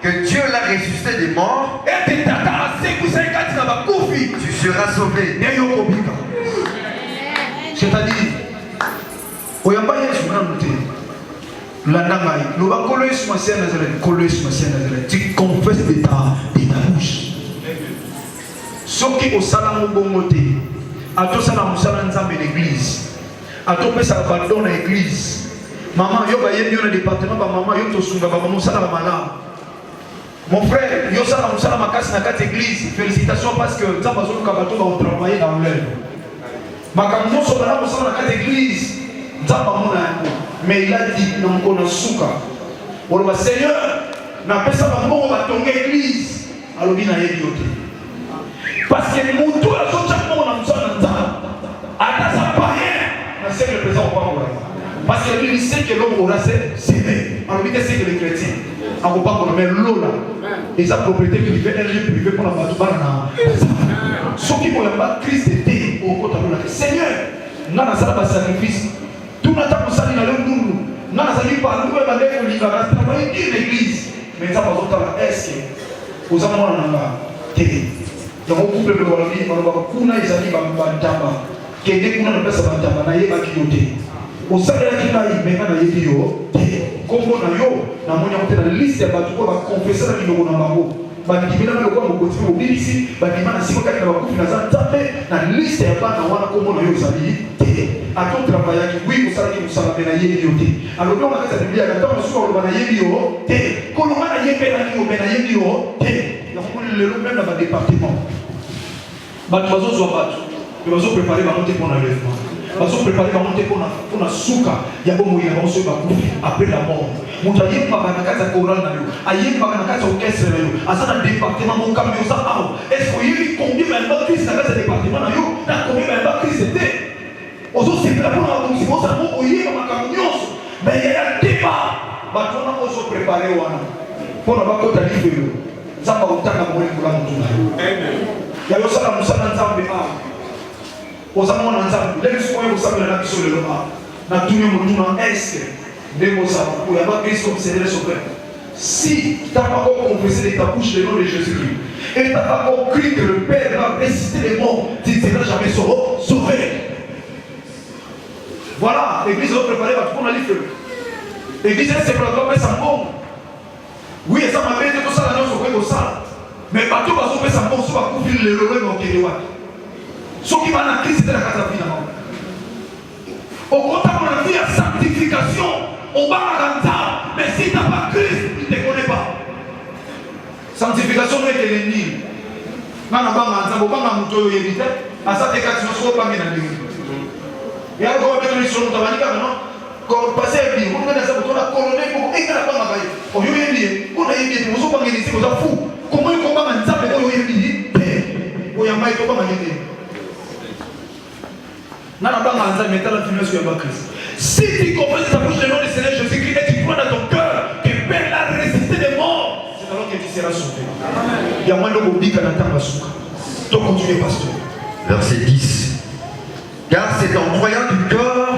que Dieu l'a ressuscité des morts, tu seras sauvé. C'est-à-dire, tu confesses de ta bouche. Soki osala mbongote atosala musala nzambe l'église atopesa pardon na église maman yo ba yebi na département ba maman yo tosunga ba musala ba malamu mon frère yo sala musala makasi na kati église félicitations parce que nzambe azoka bato ba travailler dans l'œuvre makambo nyonso bana musala na kati église nzambe amona yango mais il a dit na mkono suka oloba Seigneur na pesa ba mbongo batonga église alobi na yebi yote. Parce que mon tour a son chaque monde en son temps. À sa païen, on sait que le président va pas. Parce que lui, il sait que l'homme aura s'aimer. En réalité, c'est que les chrétiens, on ne peut pas qu'on met l'eau là. Et sa propriété privée, elle est privée pour la battre. Ceux qui vont pas Christ était au côté de la Seigneur, n'a pas sacrifice. Tout le temps, ça dit dans le monde. N'a pas dit par nous, mais on va travailler dans l'église. Mais ça va pas est-ce que vous avez un donc couple de walabi kuna izali bantamba kende kuna na pesa bantamba na yeba kiyote osala kina imena na yebi yo kombo na yo na monya kutela liste ya batu ko ba confesser na kinoko na bango ba dibina na lokwa mokoti mo bilisi ba dimana siko kati na bakufi na zantape na liste ya bana wana kombo na yo izali ato travailler ki oui osala ki osala na yebi yo alors donc on a cette biblia quand on soit na yebi yo ko lo na yebi na yo na yebi yo le même dans le département. Ils vont préparer la montée pour l'enlèvement. Ils vont préparer la montée pour la souka. Il y a beaucoup de gens après la mort. Mon taillé pas dans la case chorale na yo. Aïe pas dans la case orchestre na yo. Asa dans département mon camion ça ah. Est-ce que il combien même pas Christ dans la département na yo? Dans combien même pas Christ était? Aux autres c'est là pour la condition ça bon oyer dans ma camion. Mais il y a un débat. Bah on a aussi préparé wana. Pour la bakota livre. Zamba utaka mwele kula mtu na ya yosala musala nzambe ozamwa na nzambe lelo siko yo sabela na biso lelo na tunye mutuna est ndemo sa pour ya ba Christ comme c'est le souverain si tu n'as pas confessé de ta bouche le nom de Jésus-Christ et tu n'as pas compris que le Père va ressusciter les morts tu ne seras jamais sauvé. Voilà l'église va préparer va prendre la livre l'église c'est pour la promesse en bon. Oui, ça m'a fait tout ça, dans ça. Mais pas tout va se faire bon, ça va couvrir le rôle dans le Kéléwa. Ce qui va dans Christ, c'est la catapille. Au contraire, on a vu la sanctification, on va à l'entendre. Mais si tu n'as pas Christ, tu ne te connais pas. Sanctification, non, c'est l'ennemi. Non, non, non, non, non, non, éviter. À ça, t'es quatre, tu ne pas bien. Et alors, on va mettre les choses, on va dire, non? Quand on passe à vie, on a des abonnés, on a coloné pour écrire la parole. On y est bien, on a eu bien, on a eu bien, on a fou. Comment il combat un zap et on y est bien? On y a mal, on a eu bien. N'a pas un zap, mais t'as la finesse sur la Christ. Si tu comprends ta bouche le nom du Seigneur Jésus-Christ et tu crois dans ton cœur que Père l'a ressuscité des morts, c'est alors que tu seras sauvé. Il y a moins de bobby qu'à l'entendre la souka. Donc continuez, pasteur. Verset 10. Car c'est en croyant du corps.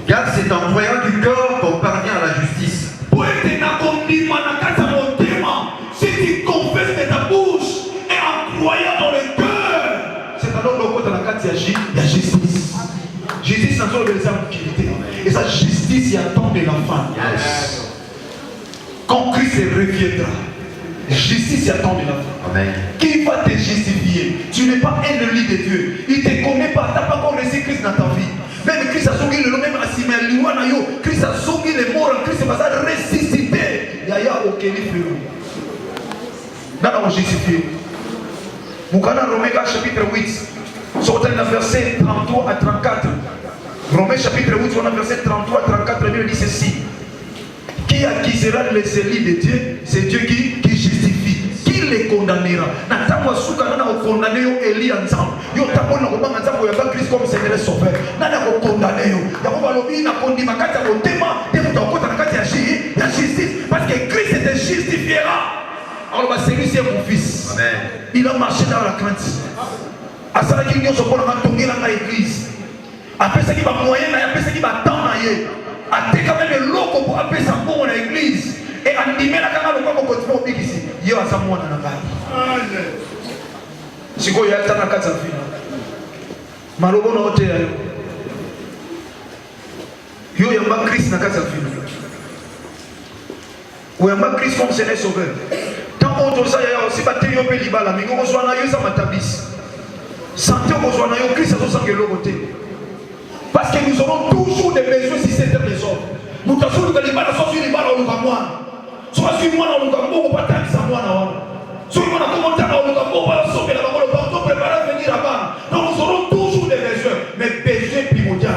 Car c'est en croyant du corps qu'on parvient à la justice. Si tu confesses de ta bouche et en croyant dans le cœur, c'est alors que il y a justice. Justice, c'est un des activités. Et sa justice, il y a tant de l'enfant. Quand Christ reviendra, justice, il y a tant de l'enfant. Amen. Qui va te justifier? Tu n'es pas un ennemi de Dieu. Il ne te connaît pas. Tu n'as pas encore reçu Christ dans ta vie. Même Christ a sauvé le nom, même Assimé, Christ a sauvé les morts, Christ va ressusciter. Il y a aucun frère. Dans la justifié. Moukana Romains chapitre 8, sortez le verset 33 à 34. Romains chapitre 8, on a verset 33 à 34. Bible dit ceci. Qui accusera les élus de Dieu? C'est Dieu qui justifie. Qui les condamnera? Natamo suka nana condamné yo Eli ensemble. Yo tapo na kobanga nzambo ya Christ comme Seigneur et Sauveur. Nana ko condamné yo. Ya ko balobi na kondima kati ya motema, te muta okota na kati ya justice parce que Christ te justifiera. Alors celui-ci est mon fils. Amen. Il a marché dans la crainte. Asala ki nyo sopona na tongela na église. Après ça qui va moyen, après ça qui va temps na ye. A te quand même le loco pour appeler sa bon à l'église. Et animer la caméra le corps continue au pic ici. Yo a sa moine na ngai. Si ko ya tana katsa fina. Malobo na hotel yo ya ba Christ na katsa fina. Ou ya ba Christ comme Seigneur Sauveur. Tant autre ça ya aussi ba te yo pe libala mingo ko zwana yo sa matabis. Santé ko zwana yo Christ a so sangelo côté. Parce que nous aurons toujours des besoins si c'est des hommes. Nous t'assurons que les balles sont sur les balles au Lugamouan. Soit sur moi dans le Lugamou, pas tant que ça moi. Sur moi dans le Lugamou, pas la sauver là-bas, le bateau préparé à venir là-bas. Donc nous aurons toujours des besoins, mais besoins primordiaux.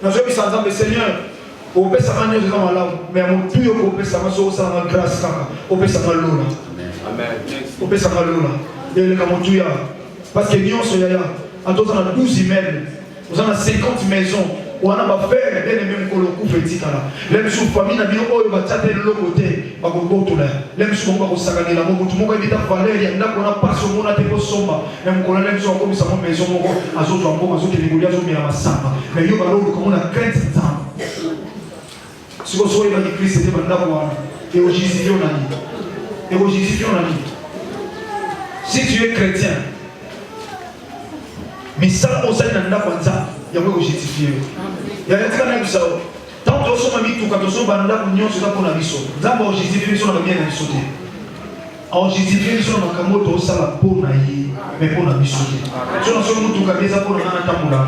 Nous avons dit ça ensemble, Seigneur. Au père Saman, nous sommes là, mais mon Dieu, au père Saman, nous sommes en grâce, au père Saman, Lola. Amen. Au père Saman, Lola. Et le Kamotuya. Parce que nous sommes là, en tout cas, 12 immeubles. Nous avons 50 maisons. On a fait des mêmes que le coup petit là. Les sous famille n'a bien oh va tâter de l'autre côté. Pas qu'on go tout là. Les sous on va au saganer là. Mon tout mon gars vite à Valérie. Il y a qu'on a pas sur mon até pour somba. Même qu'on a les sous comme ça mon maison mon gars. Azo tu en bon azo qui négocier azo bien ma samba. Mais yo va l'autre comme on a crainte ça. Si vous soyez dans l'église c'était pas d'avoir. Et au Jésus on a dit. Et au Jésus on a dit. Si tu es chrétien. Mais ça on s'est dans la kwanza. Il y a justifié. Il y a des gens qui disent tant que nous sommes mis tout, quand nous sommes bandés, nous sommes pour la mission. Nous avons justifié, nous sommes bien sauté. On justifie, nous sommes dans le monde où ça va pour naïe, mais pour la mission. Nous sommes tout comme ça pour la nana.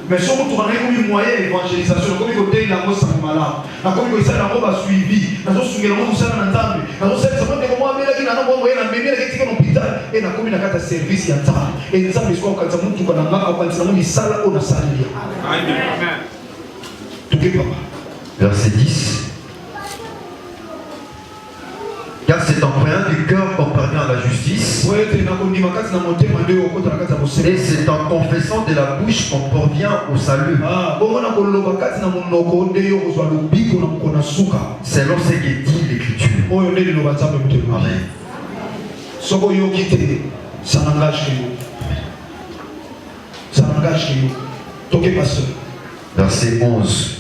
Mais si on a un moyen d'évangélisation, comme il y a des gens qui malades, comme il y a des gens qui ont suivi, nous avons suivi, nous avons suivi, nous avons suivi, nous avons suivi, nous avons suivi, et nous avons fait un service et nous avons fait un service. Verset 10. Car c'est en priant du cœur qu'on parvient à la justice. Et c'est en confessant de la bouche qu'on parvient au salut. Selon ce que dit l'Écriture. Amen. Ça n'engage que nous. Verset 11.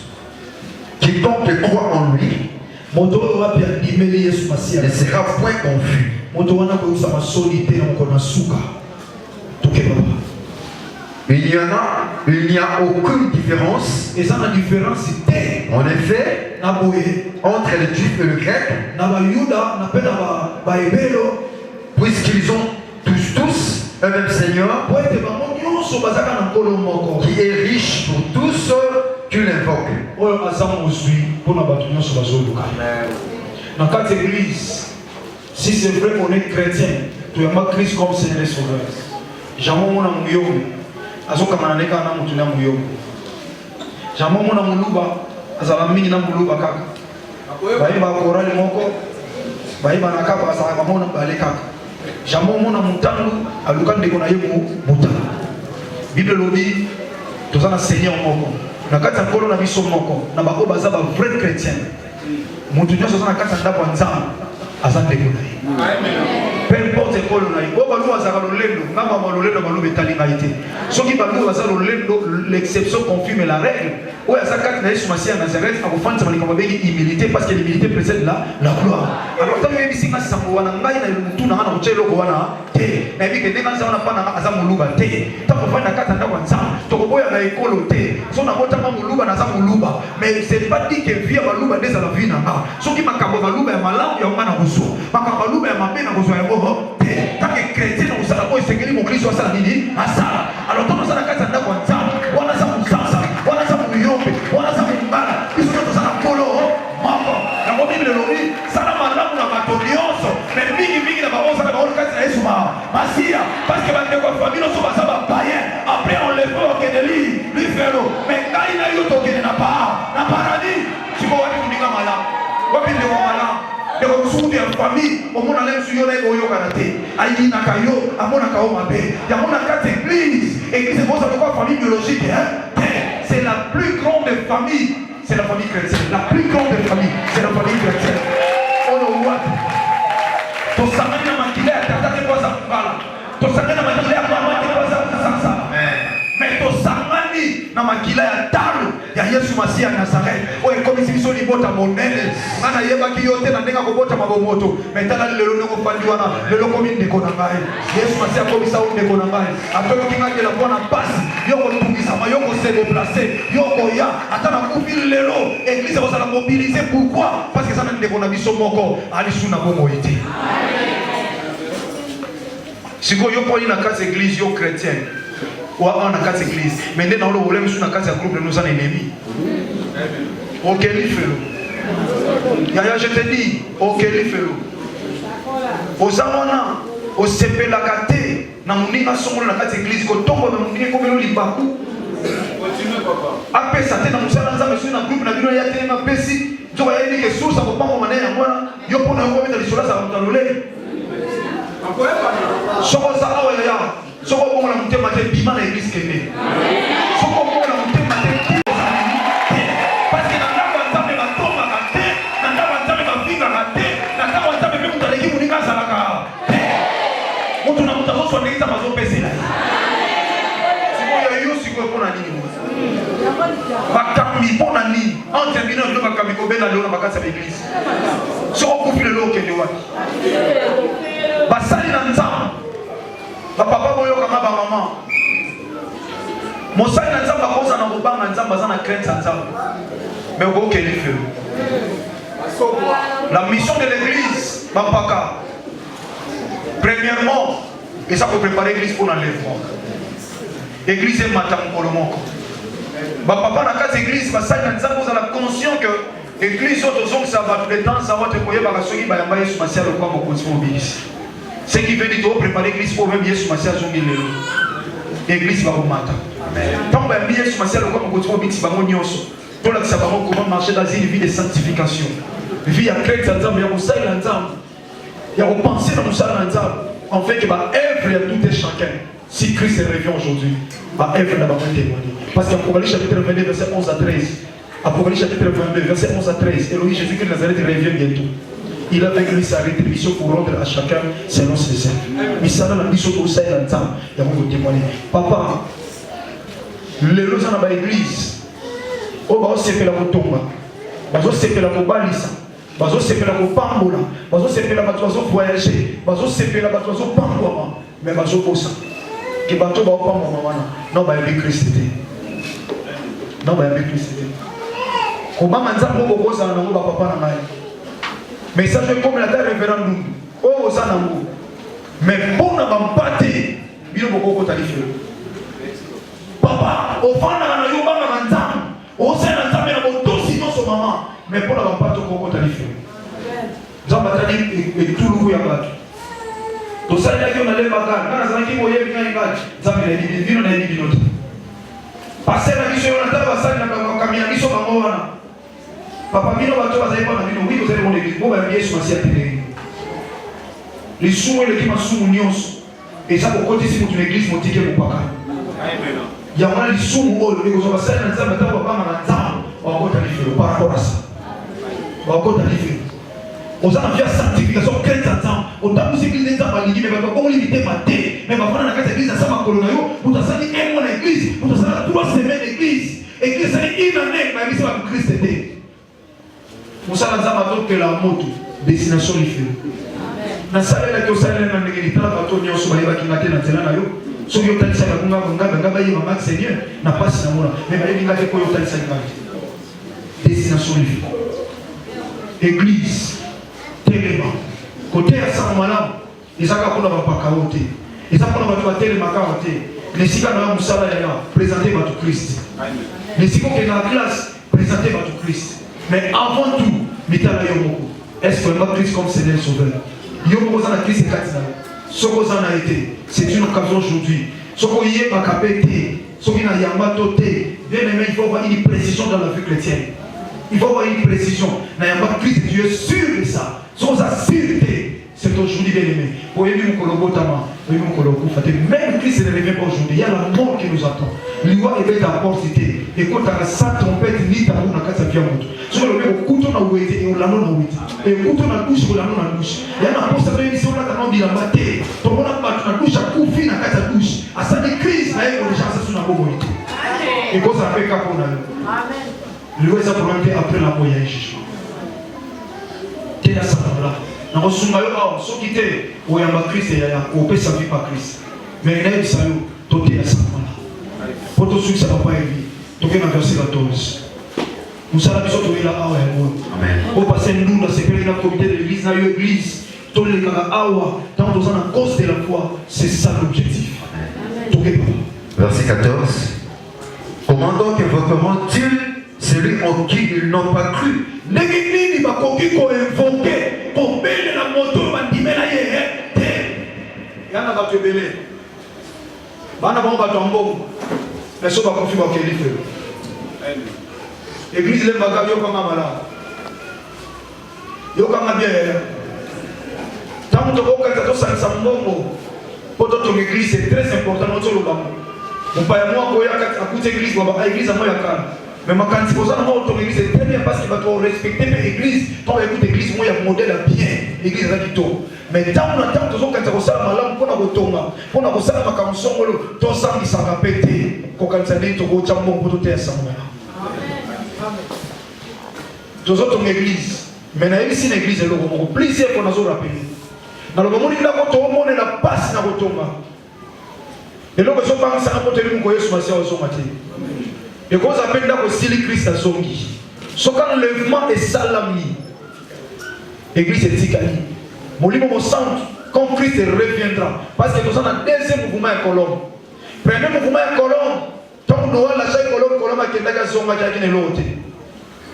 Quiconque croit en lui ne sera point confus. Il n'y a aucune différence. En effet, entre le juif et le grec, puisqu'ils ont tous un même Seigneur, qui est riche pour tous ceux qui l'invoquent. Dans quatre églises, si c'est vrai qu'on est chrétien, tu as pas Christ comme Seigneur et Sauveur. Jamais on a mon yom. Azoka mananeka na mutuna mon yom. Jamais on a mon luba. Azala mingi na mon luba kaka. Bayi ba korali moko. Bayi ba nakapa asala mona bale kaka. Jamais on a mon tangu aluka ndeko na yemo mutana. Bible lobi tozana Seigneur moko. Na kati nkolo na biso moko. Na bako baza ba vrai chrétien. Mutu nyoso sana kati ndako nzambe azande ko nayi. Amen. Peu importe école nayi. O balu azaka lolendo, ngamba malolendo balu betali ngaité. Soki balu azaka lolendo, l'exception confirme la règle. O azaka na Yesu Masia Nazareth akufanya mali kama begi humilité parce que l'humilité précède la gloire. Alors tant que bisinga sango wana ngai na mutu na ngana uchelo ko wana te. Na biki ndenga nza wana pana azamu luba te. Tako fanya kati ndako nzambe. Toko boya na école te. So na mota ma muluba na zamu luba. Mais c'est pas dit que via baluba des la vie na nga. Soki makambo baluba ya malamu ya ngana kuso. Makambo baluba ya mabe na kuso ya boho te. Tant que chrétien na usala ko esengeli mo Kristo asala nini? Asala. Alors tant osala kati ndako nzambe. Wana za musasa, wana za muyombe, wana za mbala. Biso to osala polo moko. Na ko Bible lobi sala malamu na batolioso. Mais mingi na baosa na baosa kati na Yesu Masia parce que ba ndeko famille so basaba païen après on les pas que de lui faire mais quand il a eu auto qui n'a pas na paradis tu vois wapi kuninga mala wapi ndio mala ndio kusudia famille omona leo sio leo yo kanate ayi na kayo amona kao mabe yamona kati église c'est pour ça pourquoi famille biologique hein c'est la plus grande famille c'est la famille chrétienne la plus grande famille c'est la famille chrétienne on le voit to samana makile tata kwa za kala to samana makile mama kwa za sasa mais to samani na makila ya talo ya Yesu Masia Nazareth oye komisi biso libota monene ngana yeba ki yote na ndenga kobota mabomoto metala lelo ndeko fandiwa na lelo komi ndeko na ngai Yesu Masia komisa o ndeko na ngai atoko kinga la bona passe yoko tungisa ma yoko se déplacer yoko ya atana kufi lelo église va la mobiliser pourquoi parce que ça na ndeko na biso moko ali suna bongo ite siko yoko ina kazi église yo chrétienne ou on a quatre églises. Mais dans le problème, sur la case groupe, nous avons ennemis. Ok, il fait l'eau. Yaya, je te dis, ok, il fait l'eau. Aux amana, au CP la gâté, dans mon nez, dans la case église, quand tombe dans mon nez, comme le libakou. Après ça, dans mon salon, dans le groupe, dans le groupe, il y a un pessi. Tu vois, il y a des sources, ça va pas mon manière, moi, il y a un peu de l'histoire, ça va me t'enrouler. Sokoza awa ya soko bongo na mutema te bima na église kende soko bongo na mutema te parce que na ndaba nzambe batoma kate na ndaba nzambe bafinga kate na ndaba nzambe pe mutaleki muninga salaka mutu na mutazo so ndeza mazo pesela siko ya yo siko pona nini bakambi pona nini entre bino ndo bakambi ko bena leo na bakasa ya église soko couple lo kende wapi basali na nzambe papa boyo kama ba maman mosali na nzambe akoza na kobanga nzambe aza na crainte ya nzambe mais okoke lifelo la mission de l'église bapaka premièrement eza kopréparer l'église pour l'enlèvement église emata mokolo moko bapapa na kati église basali na nzambe ozala conscient que église oyo tozongisa bato de temps awa te koyebaka soki bayamba yesu masiya lokwa mokonzi mobilisi. Ce qui veut dire que préparer l'église pour même Yesu Masia zongi lelo. L'église va remonter. Tant que Yesu Masia le comme continue biksi bango nyonso. Pour la ça va comment marcher dans une vie de sanctification. Vie à crainte ensemble, ya musala ensemble. Ya repenser dans musala ensemble. En fait que ba œuvre ya tout et chacun. Si Christ revient aujourd'hui, ba œuvre na ba témoigner. Parce qu'Apocalypse chapitre 22 verset 11 à 13. Apocalypse chapitre 22 verset 11 à 13. Elohim Jésus-Christ de Nazareth revient bientôt. Il a vaincu sa rétribution pour rendre à chacun selon ses œuvres. Mais ça dans la mission pour ça il entend. Il y a beaucoup de témoigner. Papa, les lois dans l'église, on va se faire la tomba, on va se faire la balisa, on va se faire la pambola, on va se faire la bateau voyager, on va se faire la bateau pambola, mais on va se faire ça. Que bateau va pas maman non va avec Christ. Non va avec Christ. Comment manza pour beaucoup ça non va papa na mai. Mais ça fait comme la terre référendum. Oh, ça n'a pas. Mais pour ne pas partir, il y a beaucoup de choses. Papa, au fond, on a eu un temps. On s'est entamé à mon dos, sinon son maman. Mais pour ne pas partir, beaucoup de choses. Jean Baptiste et tout le monde y a battu. Tout ça, il y a qui on allait battre. Quand on a dit qu'il y a une battu, ça me l'a dit, il y a une autre. Parce que la mission, on a dit que ça, il y a un camion, il y a un camion. Papa, mino bato bazali pas na bino, oui, vous allez mon église. Bon, ben, Yesu Masia télé. Les sous et les qui m'assument nyonso. Et ça, pour côté, si vous une église, mon ticket, mon papa. Il y a un les sous, les gens va s'en dire, mais t'as pas mal d'argent. On va encore t'allier par rapport à ça. On va encore t'allier. On a une sanctification, 15 ans. On a une église dans la ligne, mais on va limiter ma tête. Mais on va prendre la case d'église à Samakolonao. Pour t'as dit un mois d'église. Pour t'as dit 3 semaines d'église. Église, ça dit une année, mais l'église va Christ était. Musala nzamba to que la moto destination life. Na salela ke osala na ngeli tala bato nyonso ba yebaki ngate na tela na yo. So yo talisa ka kunga ngaba yeba max Seigneur na passe na mona. Mais ba yebi ngate ko yo talisa ngate. Destination life. Église telema. Côté ya sa malamu. Ezaka kuna ba pakaote. Ezaka kuna ba to telema kaote. Les sika na musala ya présenter bato Christ. Les sika ke na classe présenter bato Christ. Mais avant tout, est-ce que le Christ comme Seigneur Sauveur? C'est une occasion aujourd'hui. Ce qu'on y est, Ce qui n'a pas doté. Bien aimé, il faut avoir une précision dans la vie chrétienne. Il faut avoir une précision. N'a pas Christ, tu es sûr de ça. Sans assurité. C'est aujourd'hui, bien aimé. Même Christ ne revient pas aujourd'hui. Il y a la mort qui nous attend. L'Iwa est à porte. Et quand tu as sa trompette, ni ta mou, n'a qu'à sa vie à moto. Sur le même couteau, on a ouété et on l'a non ouété. Et le couteau, on a douche, on l'a non à douche. Il y a un poste de l'émission, on a un homme, il a batté. Ton monde a battu la douche, à couper, n'a qu'à sa douche. À sa crise, là, il y a des gens qui sont dans la moto. Et quand ça fait qu'à qu'on a. Amen. L'Iwa est après la moya et jugement. T'es là, ça va là. Dans le Soumayo, ceux qui étaient au Yamba Christ et au Père sa vie par Christ. Mais il y a des salauds, tout est à ça. Pour tout ce que ça ne va pas élever, tout est dans le verset 14. Nous savons que nous sommes là, Amen. Au passé, nous, dans ce pays, dans le comité de l'église, dans l'église, tous les gars, dans la cause de la foi, c'est ça l'objectif. Verset 14. Comment donc évoqueront-ils celui en qui ils n'ont pas cru? L'église va invoquer, pour mêler la moto, va dire, il y en a qui belé. Bana bon batombo. Mais ça va confirmer qu'il est fait. L'église les bagages yo comme mala. Yo comme bien. Tant que vous avez tout ça mbongo. Pour toute l'église c'est très important notre lobamo. On pas moi ko ya à côté église ba église moi ya kan. Mais ma quand c'est ça notre église c'est très bien parce qu'il va te respecter l'église. Ton écoute église moi ya modèle bien. L'église là qui tourne. Mais tant que vous avez ça malam pour na kotonga. Pour na kosala makamso ngolo to sangi sanga pété. Ko quand ça dit to go chambo pour tout ça. Nous autres une église, mais dans ici une église, nous avons plusieurs qu'on a rappelé. Dans le moment où nous avons tout le monde la passe dans le tomba. Et nous avons pas ça pour tenir mon Yesu Masia au sommaté. Et quand on appelle là aussi le Christ à Zongi. Ce quand l'enlèvement est salami. L'église est ticali. Mon livre au centre, quand Christ reviendra, parce que nous avons un deuxième mouvement à Colombe. Premier mouvement à Colombe, tant que nous avons la chaîne Colombe qui est à Zonga qui est l'autre.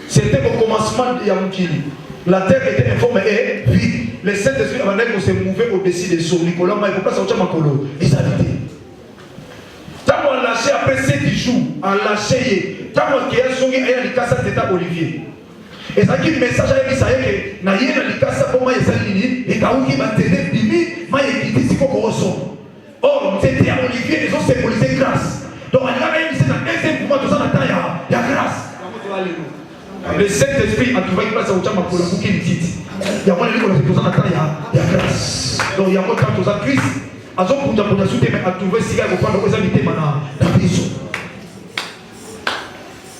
C'était au commencement de Yamoukili. La terre était informe et vide. Les Saint-Esprit avaient se mouver au-dessus des eaux. Nicolas, il ne faut pas sortir ma colo. Ils habitaient. Tant qu'on a lâché après 7 jours, on a lâché. Tant qu'on a sonné, il y a les casses à Olivier. Et ça qui est le message avec ça, c'est que il y a les casses pour moi, et Kaouki m'a télé, Bimi, m'a écrit si qu'on ressort. Or, c'était à Olivier, les autres symbolisaient grâce. Donc, on a même dit dans le deuxième mouvement, tout ça, il y a grâce. Le Saint-Esprit a trouvé une place au Tchama pour le bouquet de titre. Il y a moins de livres qui sont en attente, il y a grâce. Donc il y a moins de temps que Christ a son pour la souter, mais a trouvé si il faut prendre aux invités maintenant dans la prison.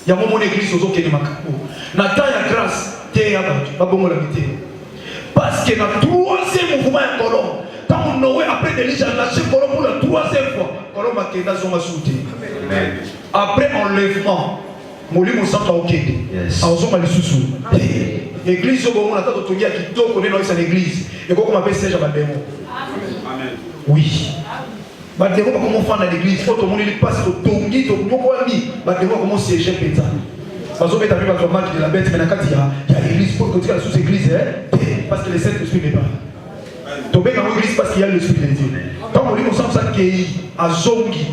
Il y a mon église aux autres qui est macabo. Nathan, il y a grâce, il y a pas bon l'habiter. Parce que dans le troisième mouvement est Colombe. Quand on aurait après des légères lâché Colombe pour la troisième fois, Colombe a quitté son assoute. Après enlèvement. Molimo centre au Kédé. Aozoma les sous-sous. L'église au moment où on attend de qui tôt connaît dans l'église. Et comment on appelle Serge Bademo? Amen. Oui. Bademo comment on fait dans l'église? Faut tout le monde il passe au Tongi, au Mokwani. Bademo comment siéger pétain. Parce que tu as vu votre match de la bête, mais il y a l'église pour continuer la sous-église. Parce que le Saint-Esprit n'est pas là. Tomber dans l'église parce qu'il y a l'Esprit de Dieu. Quand on dit qu'on sent ça qu'il y a Zongi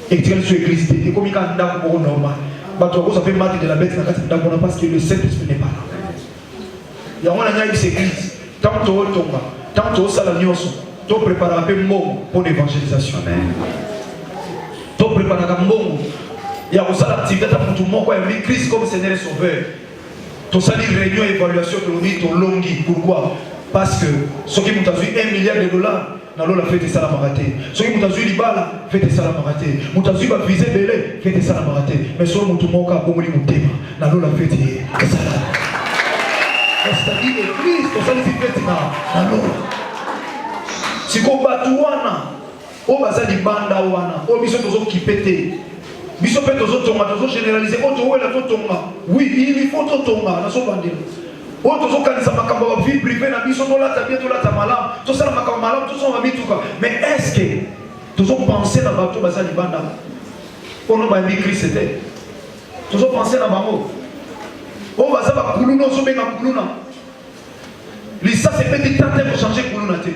et que tu es sur l'église, et comme il y a un dame pour normal. Ça fait mal de la bête parce que le Saint-Esprit n'est pas là. Il y a une église. Tant que tu as tant que tu as la nuance, tu prépares un peu mot pour l'évangélisation. Tu prépares un mot. Il y a aussi l'activité pour tout le monde. Christ comme Seigneur et Sauveur. Tu as une réunion d'évaluation que l'on dit ton longi. Pourquoi? Parce que ceux qui m'ont vu $1 milliard, dans la fête ça la maraté. Ceux qui m'ont vu l'ibala, fête ça la maraté. M'ont vu ma visée belé, fête ça la maraté. Mais ceux qui m'ont tout mon cas, pour moi, dans la fête ça la. C'est-à-dire l'église, tout ça les fête dans l'eau. Si qu'on bat ouana, on va s'allier banda ouana, on biso tous qui pété. Biso pété tous autres tomba, tous généraliser. On doit la tomba. Oui, il faut tout tomba, na so bandé. On doit organiser ma campagne vie privée, na biso to la tabia to la tamalam, tout ça ma campagne malam, tout ça on va mettre tout ça. Mais est-ce que tous on penser dans bateau basali banda? On va dire Christ c'était. Tous on penser dans bamo. On va savoir kuluna, on se met dans kuluna. L'issa c'est petit temps pour changer kuluna té.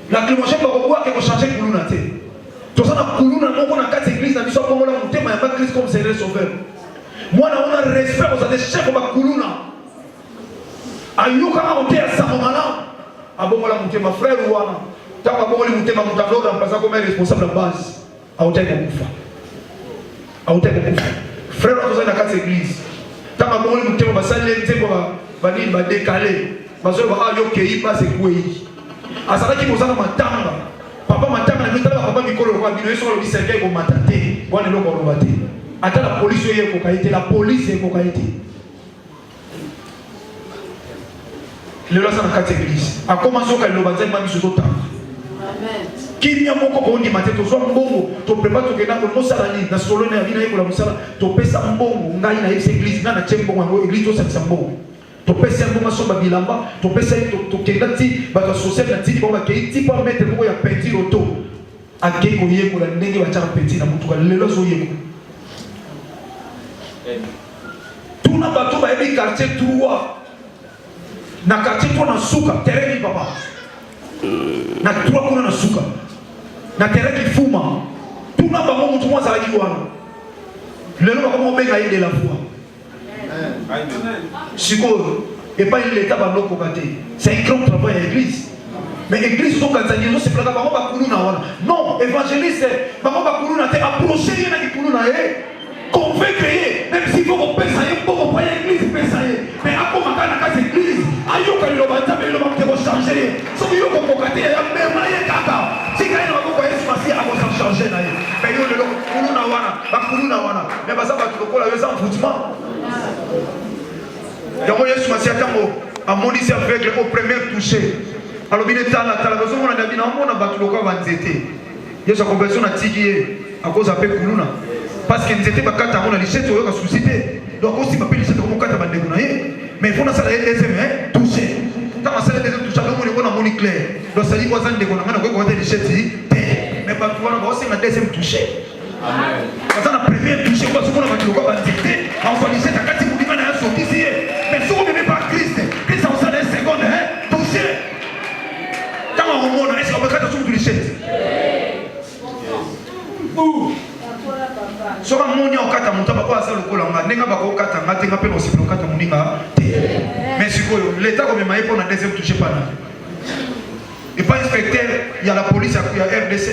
La clémence va voir que pour changer kuluna té. Tout ça na kuluna, non on a quatre églises na biso pour la monter comme Seigneur Sauveur. Moi, on a respect aux des chefs de Kuluna. Ayoka a monté à Samomana. Abomola monté ma frère Ouana. Tant que monté ma moutalo dans le comme responsable de base. Aouté Mokoufa. Aouté Mokoufa. Frère, on a dans quatre églises. Tant que monté ma salle, on va décaler. Parce que Ayoke passe Kouéi. Asala qui vous a matanga. Papa matanga, nous avons papa Mikolo, nous sommes le cercle pour matater. On est là pour le battre. Attends, la police est pour qualité. La police est pour qualité. Le roi dans quatre églises. A commencé à le baptême, m'a mis sur d'autres. Amen. Qui n'y a pas encore dit matin, tu sois bon, tu prépares ton gars pour le salani, na solo na vina pour la musala, tu pèses un bon, on gagne na église, na tchembo, on église tout ça c'est bon. Tu pèses un bon sur Babilamba, tu pèses tu kengati, ba ta social na tiki pour ma kei, ti pas mettre pour ya petit auto. A kei ko yé pour la ndenge ba tchara petit na mutu ka lelo so yé. Tout na bato ba ebi quartier trois. Na quartier toi na suka, terrain ni papa. Na trois kuna na suka. Na terrain qui fuma. Tout na bango mutu mwa zala ki wana. Lelo ba komo benga yé de la foi. Amen. Siko et pas l'état ba loko kate. C'est un grand travail à l'église. Mais l'église donc quand ça dit c'est pas bango ba kulu na wana. Non, évangéliste bango ba kulu na te approcher yé na ki kulu na yé. Convaincre yé, même s'il faut qu'on pèse ça yé, pour qu'on voie l'église pèse ça yé. Mais à quoi ma case église? Ayo quand il va taper le manque de changer. Sauf que yo qu'on peut cater, il y a même rien kaka. Si quand il va voir ce passé, à quoi ça changer là. Mais yo le kulu na wana, ba kulu na wana. Mais bah ça va tout le coup là, yo ça en foutement. Donc Yesu Masiya tango amonisi aveugle au premier touché. Alors bien tala besoin on a d'avis na mona ba tout le coup va nzete. Yesu conversion na tiki à cause appel kuluna. Parce que nzete ba kata on a lichette oyo ka susciter. Donc aussi ba lichette comme kata ba ndeko na ye. Mais il faut ça la deuxième touché. Quand on s'est deuxième touché, on a moni clair. Donc ça dit quoi ça ndeko na ngana ko ko lichette mais ba tu wana ba aussi na deuxième touché. Amen. Quand on a premier touché quoi ce qu'on a ba tout le coup va nzete. On va lichette akati mudima na sorti ici. Mais si on ne met pas Christ, Christ en salle seconde, touché. Quand on remonte, est-ce qu'on peut faire tout lichette? Soka moni okata mutu bako asa lokola nga nenga bako okata nga tenga pe aussi okata muninga mais sikoyo l'état comme maï pour la deuxième toucher pas là et pas inspecteur il y a la police il y a RDC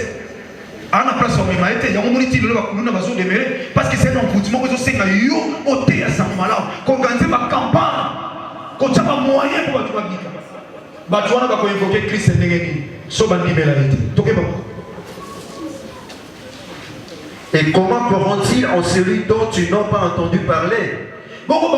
à la place on m'a été il y a un moni tilo ba kuluna bazo demere parce que c'est un foutement que so senga yo oté ya samala ko ganze ba campagne ko taba moyen pour ba bika ba tuana ba ko invoquer Christ ndengeni so ba libérer été toke ba. Et comment croiront-ils en celui dont tu n'as pas entendu parler? Combien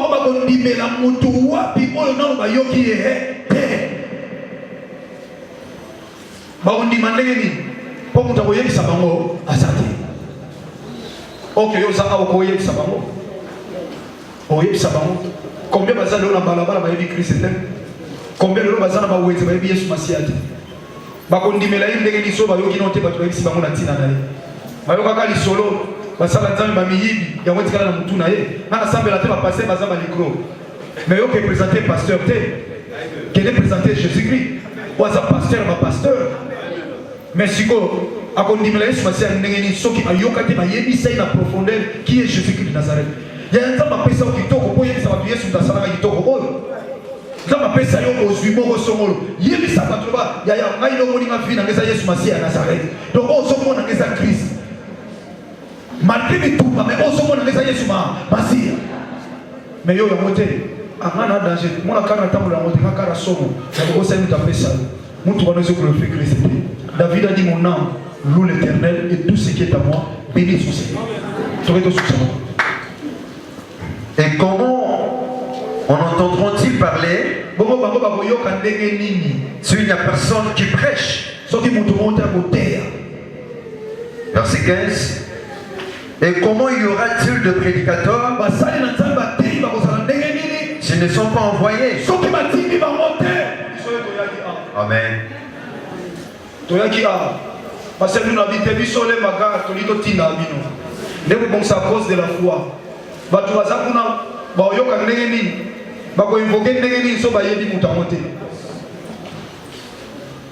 de gens ont balabala ba yebi Christ? Combien de gens ont ba yebi Yesu Masiya? Ba ko ndimela ndenge ni so ba yoki note ba to yebi sibango na tina na ye. Bayoka kali solo basala nzambe ba miyibi yango tikala na mutu na ye na sambela te ba passer baza ba micro mais yo que présenter pasteur te qu'elle est présenter Jésus-Christ ou za pasteur ba pasteur mais siko akondimela Yesu Masiya ndenge ni soki ayoka te ba yebisa ina profondeur qui est Jésus-Christ de Nazareth ya nzamba pesa kitoko po yebisa ba Yesu ndasala kitoko oyo nzamba pesa yo ozwimo osongolo yebisa bato ba ya ngai lo moni ma vie na ngeza Yesu Masiya Nazareth donc ozomona ngeza Christ malgré tout mais ozomona ngeza Yesu Masiya mais yo ya moté amana danger mona kana tambo la moté kaka somo ya ko sema tapesa mtu wanaweza glorifier Christ. David a dit mon âme loue l'Éternel et tout ce qui est à moi bénis son Seigneur. Et comment en entendront-ils parler s'il n'y a personne qui prêche? Verset 15. Et comment y aura-t-il de prédicateurs s'ils ne sont pas envoyés? Amen. Parce que nous habitons biso les magas, tolito tina bino. Ndeko bon sa cause de la foi. Batu bazakuna ba yoka ndenge nini? Ba ko invoquer ndenge nini so ba yebi mutamote.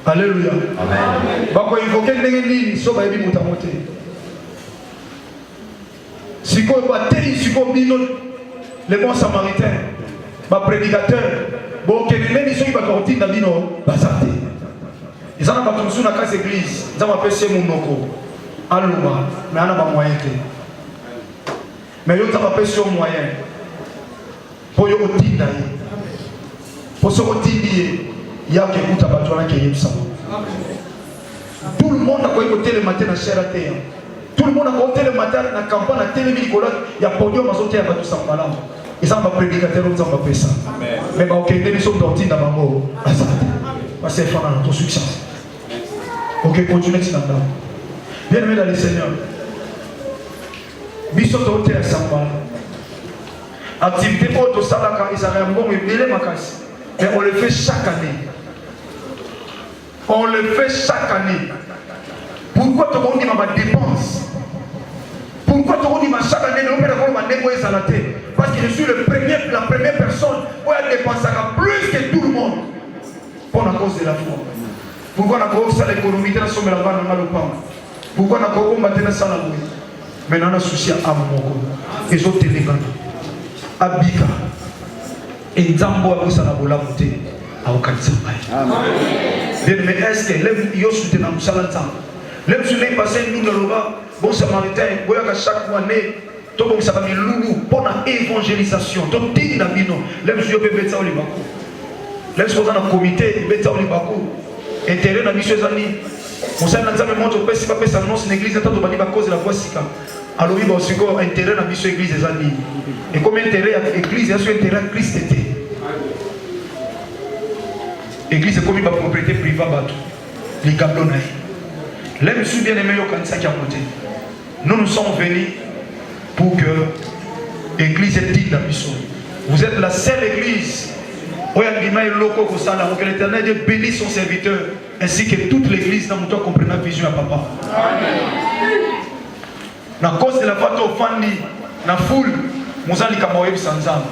Alléluia. Amen. Ba ko invoquer ndenge nini so ba yebi mutamote. Si vous avez les bons samaritains, les prédicateurs, bon, quelle est l'émission qui va continuer dans Bino, Bazate. Ils ont pas tous dans la casse église, ils ont appelé ces monoko, Aluma, mais on n'a pas moyen. Mais ils ont appelé ces moyens pour y otiner. Pour se retirer, il y a qui écoute à Batouana qui est savant. Tout le monde a écouté le matin dans Cher à terre. Tout le monde a écouté le matin dans la campagne, dans la télévision, il y a podium à sauter à Batou Sambala. Ils ont pas prédicateur, ils ont pas fait ça. Mais ok, ils sont sortis dans ma mort. Parce que c'est ton succès. Ok, continuez ça. Bien aimé dans le Seigneur. Bisous sauter à Sambala. Activité pour tout ça, ils avaient un bon et bien les macasse. Mais on le fait chaque année. On le fait chaque année. Pourquoi tu as dit ma dépense? Pourquoi tu as dit chaque année nous avons ma négociation à la tête? Parce que je suis la première personne où elle dépensera plus que tout le monde pour la cause de la foi. Pourquoi on a fait l'économie de la somme de la banque dans le pain? Pourquoi on a fait combattre ça la bouille? Maintenant on a souci à Amoko. Ils ont télégramme. Abika. Et Nzambo a poussé la boule à monter à Okatsambay. Bien, mais est-ce que les gens sont dans le salon? Les gens sont passés nous dans le bas, bon samaritain, chaque année, tout le monde s'appelle Loulou pour l'évangélisation. Donc, tu as dit, les gens sont mettre ça au Libakou. Les gens sont dans le comité, ils mettent ça au Libakou. Intérêt dans les amis. On sait que nous montre que si pas ça annonce une église, attends, on va cause de la voix. Alors, il y a aussi intérêt dans l'église des amis. Et comme intérêt à l'église, il y a intérêt à Christ. L'église est comme une propriété privée. Les gablons. L'homme sous bien aimé au ça qui a monté. Nous sommes venus pour que l'église est digne d'ambition. Vous êtes la seule église où il y a des locaux comme ça, où l'Éternel bénit son serviteur, ainsi que toute l'église dans le temps comprenne la vision à papa. À cause de la fête au Fandi, la foule, nous allons camoyer sans âme.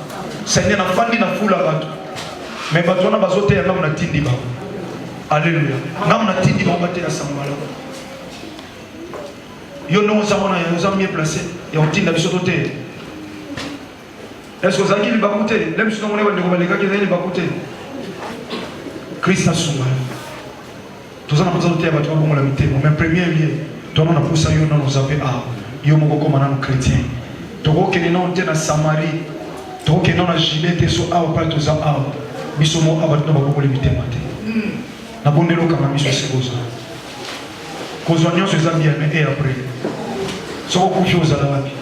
Seigneur, la Fandi, la foule à battre. Mais battre, on a besoin de la tindi. Alléluia. Nous avons tindi, on va battre la sambala. Nous avons bien placé. Et on tindi la vision de terre. Est-ce que vous avez dit que les gens qui Christ a soumé. Tout ça, nous avons besoin de terre, nous avons besoin de premier lieu. Tout le monde a poussé à nous appeler à. Yo moko comme un chrétien. Toko ke non te na Samarie. Toko ke non na Gilette so awa pa to za awa. Biso mo abat no bako limité maté. Na bondelo kama miso sekoza. Kozo nyonso ezambi ya et après. So ko kufyoza la wapi.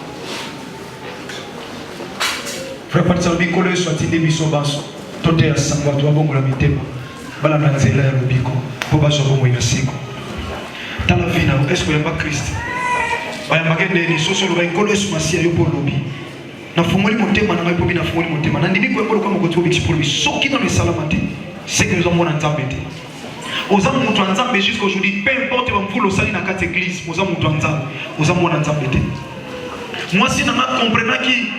Frère Patsa bikolo so atinde biso baso. Tote ya sangwa to bongo la mitema. Bala na nzela ya lobiko. Po baso bongo ya siko. Dans la vie, est-ce qu'il n'y a pas Christ? Il y a des gens qui ont été en train de se faire des choses. Na fungoli motema na ngai na fungoli motema na ndimi kwa kwa moko tobiki pour lui soki dans le salamate c'est que nous avons en nzambe aux hommes mutu nzambe jusqu'à aujourd'hui peu importe va mvulo sali na kati église aux hommes mutu nzambe aux hommes en nzambe moi si na ma comprendre qui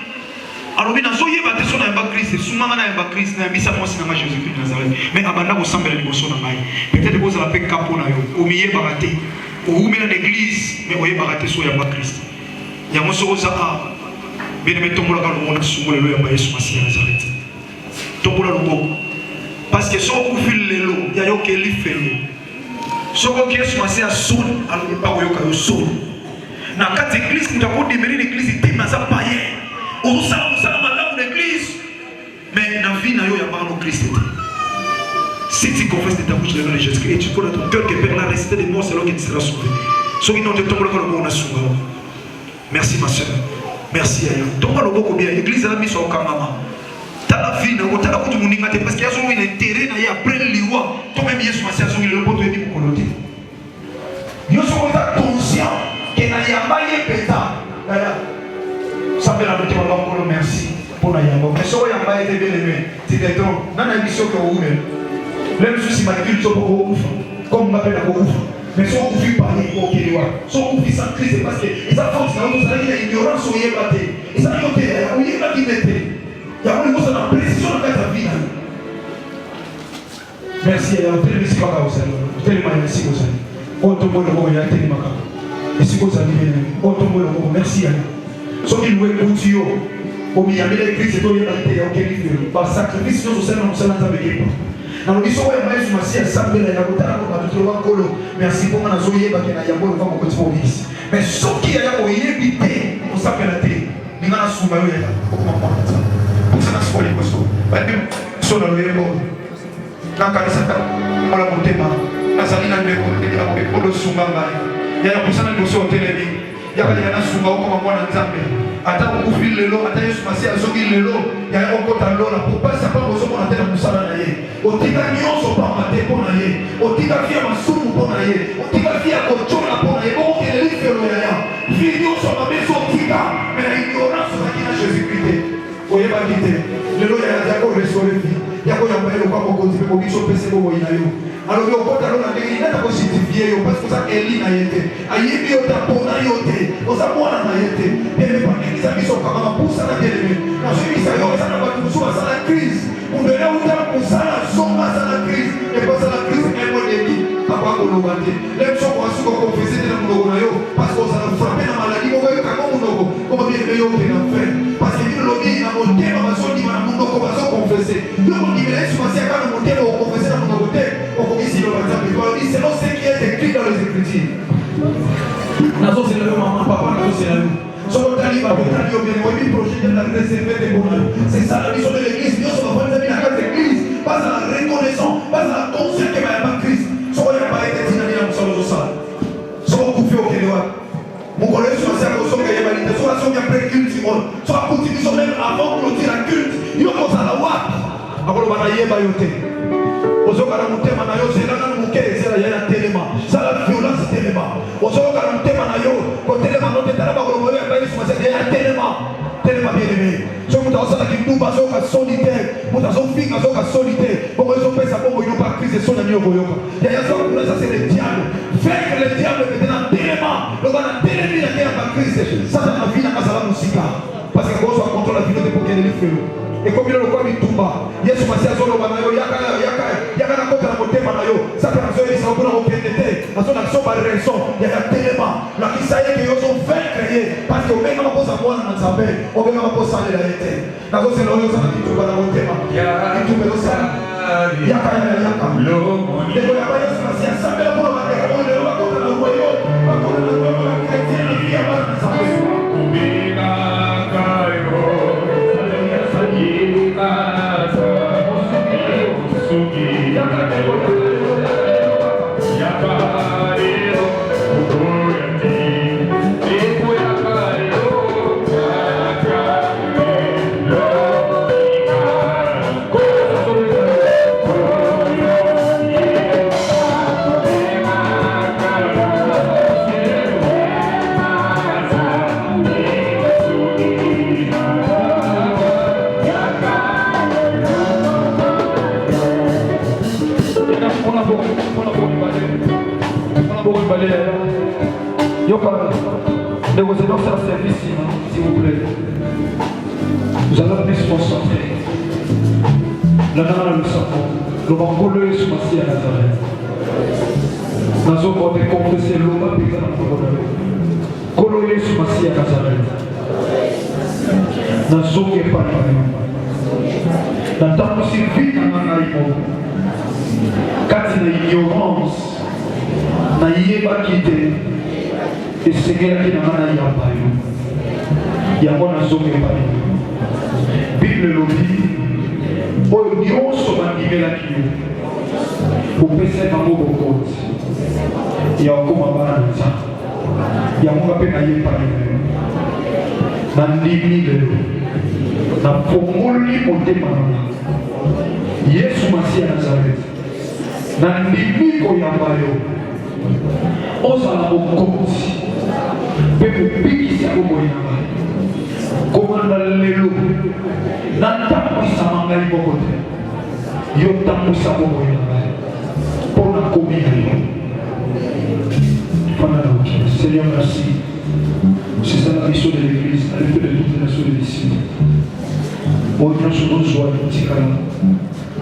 alors bien zo yeba te sona ba Christ suma mana ba Christ na bisa moi si na Jésus Christ de Nazareth mais abanda ko sambela liboso na ngai peut-être vous la paix capo na yo o miye baraté o umela l'église mais o yeba raté so ya ba Christ ya mo so za a bien mais tombola ka lo mona sumole lo ya ba Yesu Masiya Nazareth tombola lo parce que so ku fil lelo ya yo ke li felo so ko Yesu Masiya son alors pas yo ka yo son na kati église mutako demeri l'église itima za païen on s'en va l'église mais dans la vie il y a pas de Christ. Si tu confesses de ta bouche le nom de Jésus-Christ et tu connais ton cœur que Père l'a resté de mort, c'est là que tu seras sauvé. Ceux qui n'ont pas tombé le monde merci ma soeur. Merci à vous. Tombe le beaucoup bien. L'église a mis son camama. Dans la vie, dans la vie, parce qu'il y a un intérêt après le liwa. Toi-même, il y a un pote de pour l'autre. Nous sommes conscients qu'il n'y a pas de pétard. Ça fait la note de merci pour la yambo. Mais si on n'a pas été bien aimé, c'est donc dans la mission que vous voulez. Même si ma culture est beaucoup comme on m'appelle la beaucoup. Mais si on ne fait pas les mots qui doivent, si on ne fait pas Christ, parce que ça force, vous avez une ignorance où il est battu. Et ça n'a pas été, où il est battu. Il y a une chose de pression dans ta vie. Merci, il y a un tel merci pas vous allez. Tellement merci vous allez. On tombe le mot, il y a tellement. Et si vous allez, on tombe le mot, merci à vous. Ce qui nous écoute, au milieu de l'église, c'est tout le monde. Par sacrifice, nous sommes dans le monde. Dans le biso ya maïs masi assemblée ya kotala ko batutolo bakolo merci pour na zoyeba ke na yabo va ko tibobisi mais soki ya ko yebite on s'appelle té ninga na suma yo ya ko ma kwa ta pour ça na soli ko so ba dem so na yebo na kanisa ta mola motema azali na mbeko ya ko lo suma ngai ya ko sana ko so telebi ya ka na suma ko ma mwana nzambe ata ko fil lelo ata Yesu masi azoki lelo ya ko ta lola pour pas ça pas ko so mona tena musala na ye otika nyonso pamba te pona ye otika fia masumu pona ye otika fia kochona pona ye boko kele lifelo ya fia nyonso mabeso otika mais la ignorance na kina Jésus-Christ oyeba kite lelo ya ko restaurer vie ya ko yamba yo kwa ko nzipe ko biso pese bo ina yo alors yo ko ta lona ndenge ina ta ko justifier yo parce que ça eli na yete ayebi yo ta pona yo te oza mwana na yete ele pa kisa biso kama pusa na biele na jimisa yo sana ba kusua sana crise undele uta kusala songa sana crise et pas la crise est mon ennemi papa ko lobate les gens ko asuko confesser na mundo na yo parce que ça frapper na maladie mo yo ka ko mundo ko bien yo pe na faire parce que nous lobi na motema bazoni na mundo ko bazo confesser yo mo di Yesu masia kana motema ko confesser na mundo te ko ko isi lo batami ko di c'est non ce qui est écrit dans les écritures nazo c'est le maman papa nazo c'est la solo tali ba tali yo bien oui projet de la réserver des bonheurs c'est ça la mission de l'église Dieu se va faire la case d'église pas à la reconnaissance pas à la conscience que va y Christ solo ya ba été dinani na musalo zo sala solo kufi o kelewa mukolo Yesu masia ko soka ya balite solo so ya pre-culte so a continuer so même avant clôture la culte yo ko sala wa akolo bana yeba yote ozoka na mutema na yo zela na mukele zela ya telema sala violence telema ozoka na mutema na yo ko telema no te tala ba ko ya ba Yesu masia ya telema bien aimé so muta osala kimtumba zoka solitaire muta zofinga zoka solitaire bongo zo pesa bongo ino pas crise son ami okoyoka ya so kuna ça c'est le diable vaincre le diable que dans telema le bana telemi la guerre pas crise ça na vie na kasala musika parce que quand on contrôle la vie de pour qu'elle le fait et comme il le quoi mitumba Yesu masia zolo bana yo yaka na kota na motema na yo ça peut nous aider ça pour nous péter à son action par raison il y a tellement la kisaye que yo sont vaincre parce que même pas posa mwana na nzambe o même pas posa la été na zo c'est lo yo ça kitumba na motema ya kitumba lo ça yaka lo de ko ya ba Yesu masia ça peut pour la terre on le va kota na royo va kota na royo chrétien la vie va na nzambe kubina kayo de vos énormes services, s'il vous plaît. Nous allons plus se concentrer. La nana le savon, le mangolo est sur ma scie à Nazareth. Nous avons confessé l'homme qui est dans le monde. Colo est sur ma scie à Nazareth. Nous avons pas la nous avons servi dans la naïmo. Quand il y a ignorance, naïe pas quitter. Et c'est quelqu'un qui n'a pas eu. Il y a un homme qui n'a pas eu. Bible le dit. Oh, Dieu, on se va dire la qui pour passer dans mon compte. Il y a encore un balance. Il y a un peu de pas eu. Dans l'île de l'eau. Dans le formule pour témoigner. Yesu Masia Nazareth. Dans l'île de l'eau. On s'en a au compte. Pepe bikisi ya bobo yanga komanda lelo na tambuisa mangai boko te yo tambuisa bobo yanga pona komi na yo Seigneur merci c'est ça la mission de l'église à l'effet de toute la nation de l'ici au nom sur nos joies tikala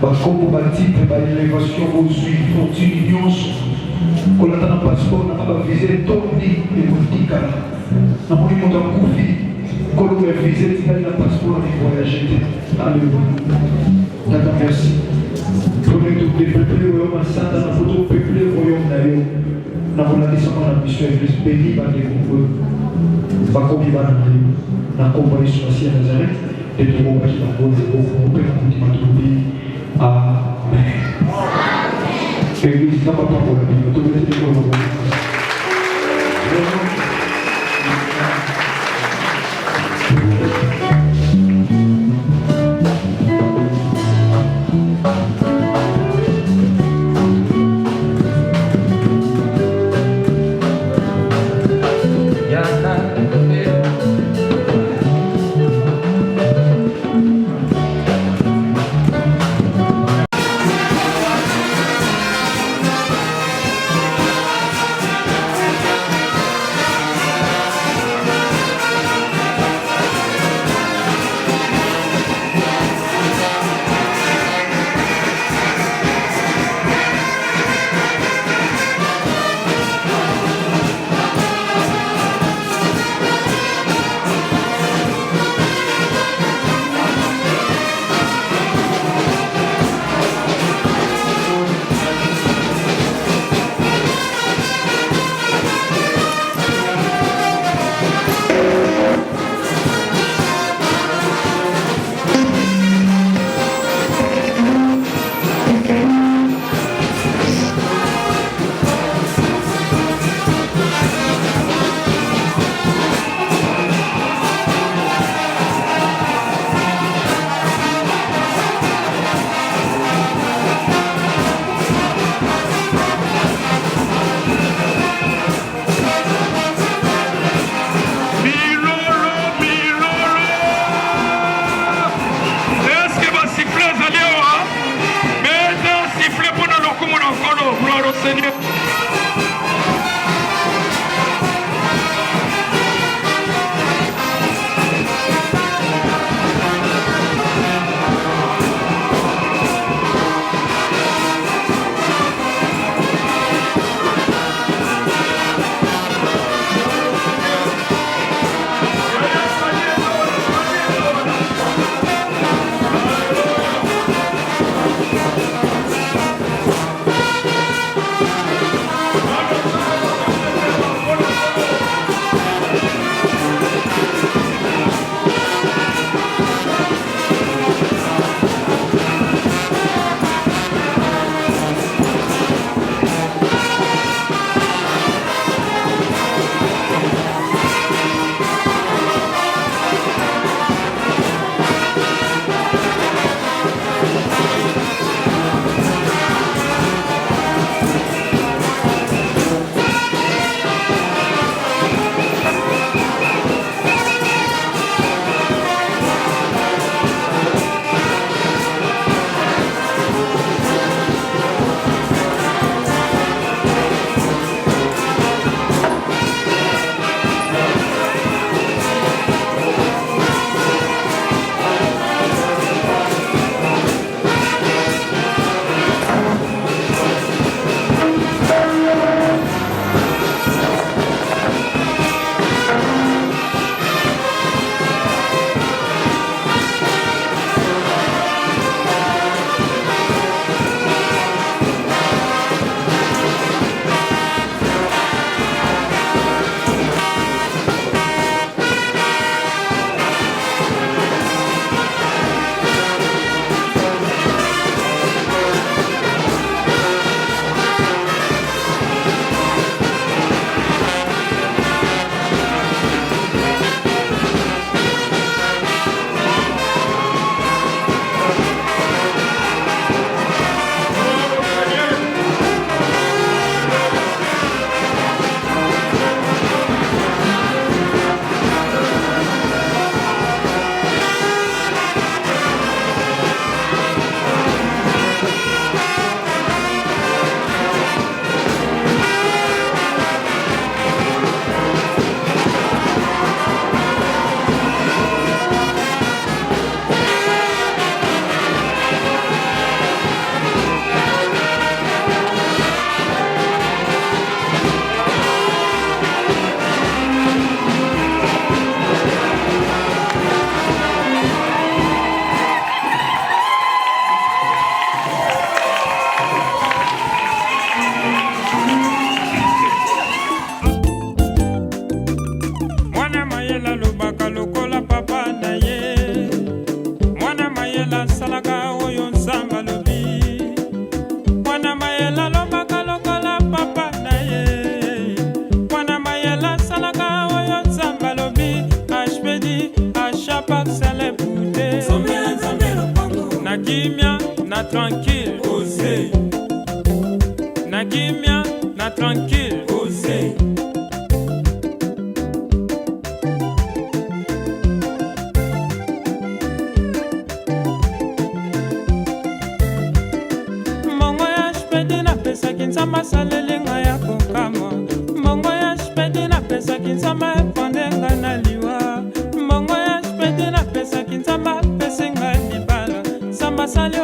bakombo batipe baélévation bozwi fortune nyonso kolata na passeport na ba visite tondi et motikala na moni moto akufi Quand on est visé, il y a un passeport et voyager. Alléluia. Merci. Prenez tout le peuple, royaume Santa, dans votre peuple, royaume d'ailleurs. Dans la mission de la mission église, béni par des groupes. Pas comme il va dans la compagnie sur la Sierra Nazareth, et tout le monde qui va voir des groupes, qui m'a trouvé. Amen. Église, n'a pas pour la Bible, tout le monde est pour la Yana chapak sale bute na kimia na tranquille ose na kimia na tranquille ose mongo ya shpedi na pesa kinzama salelinga ya kokamo mongo ya shpedi na pesa kinzama epondenga na liwa mongo ya shpedi na pesa kinzama pesinga libala samba sale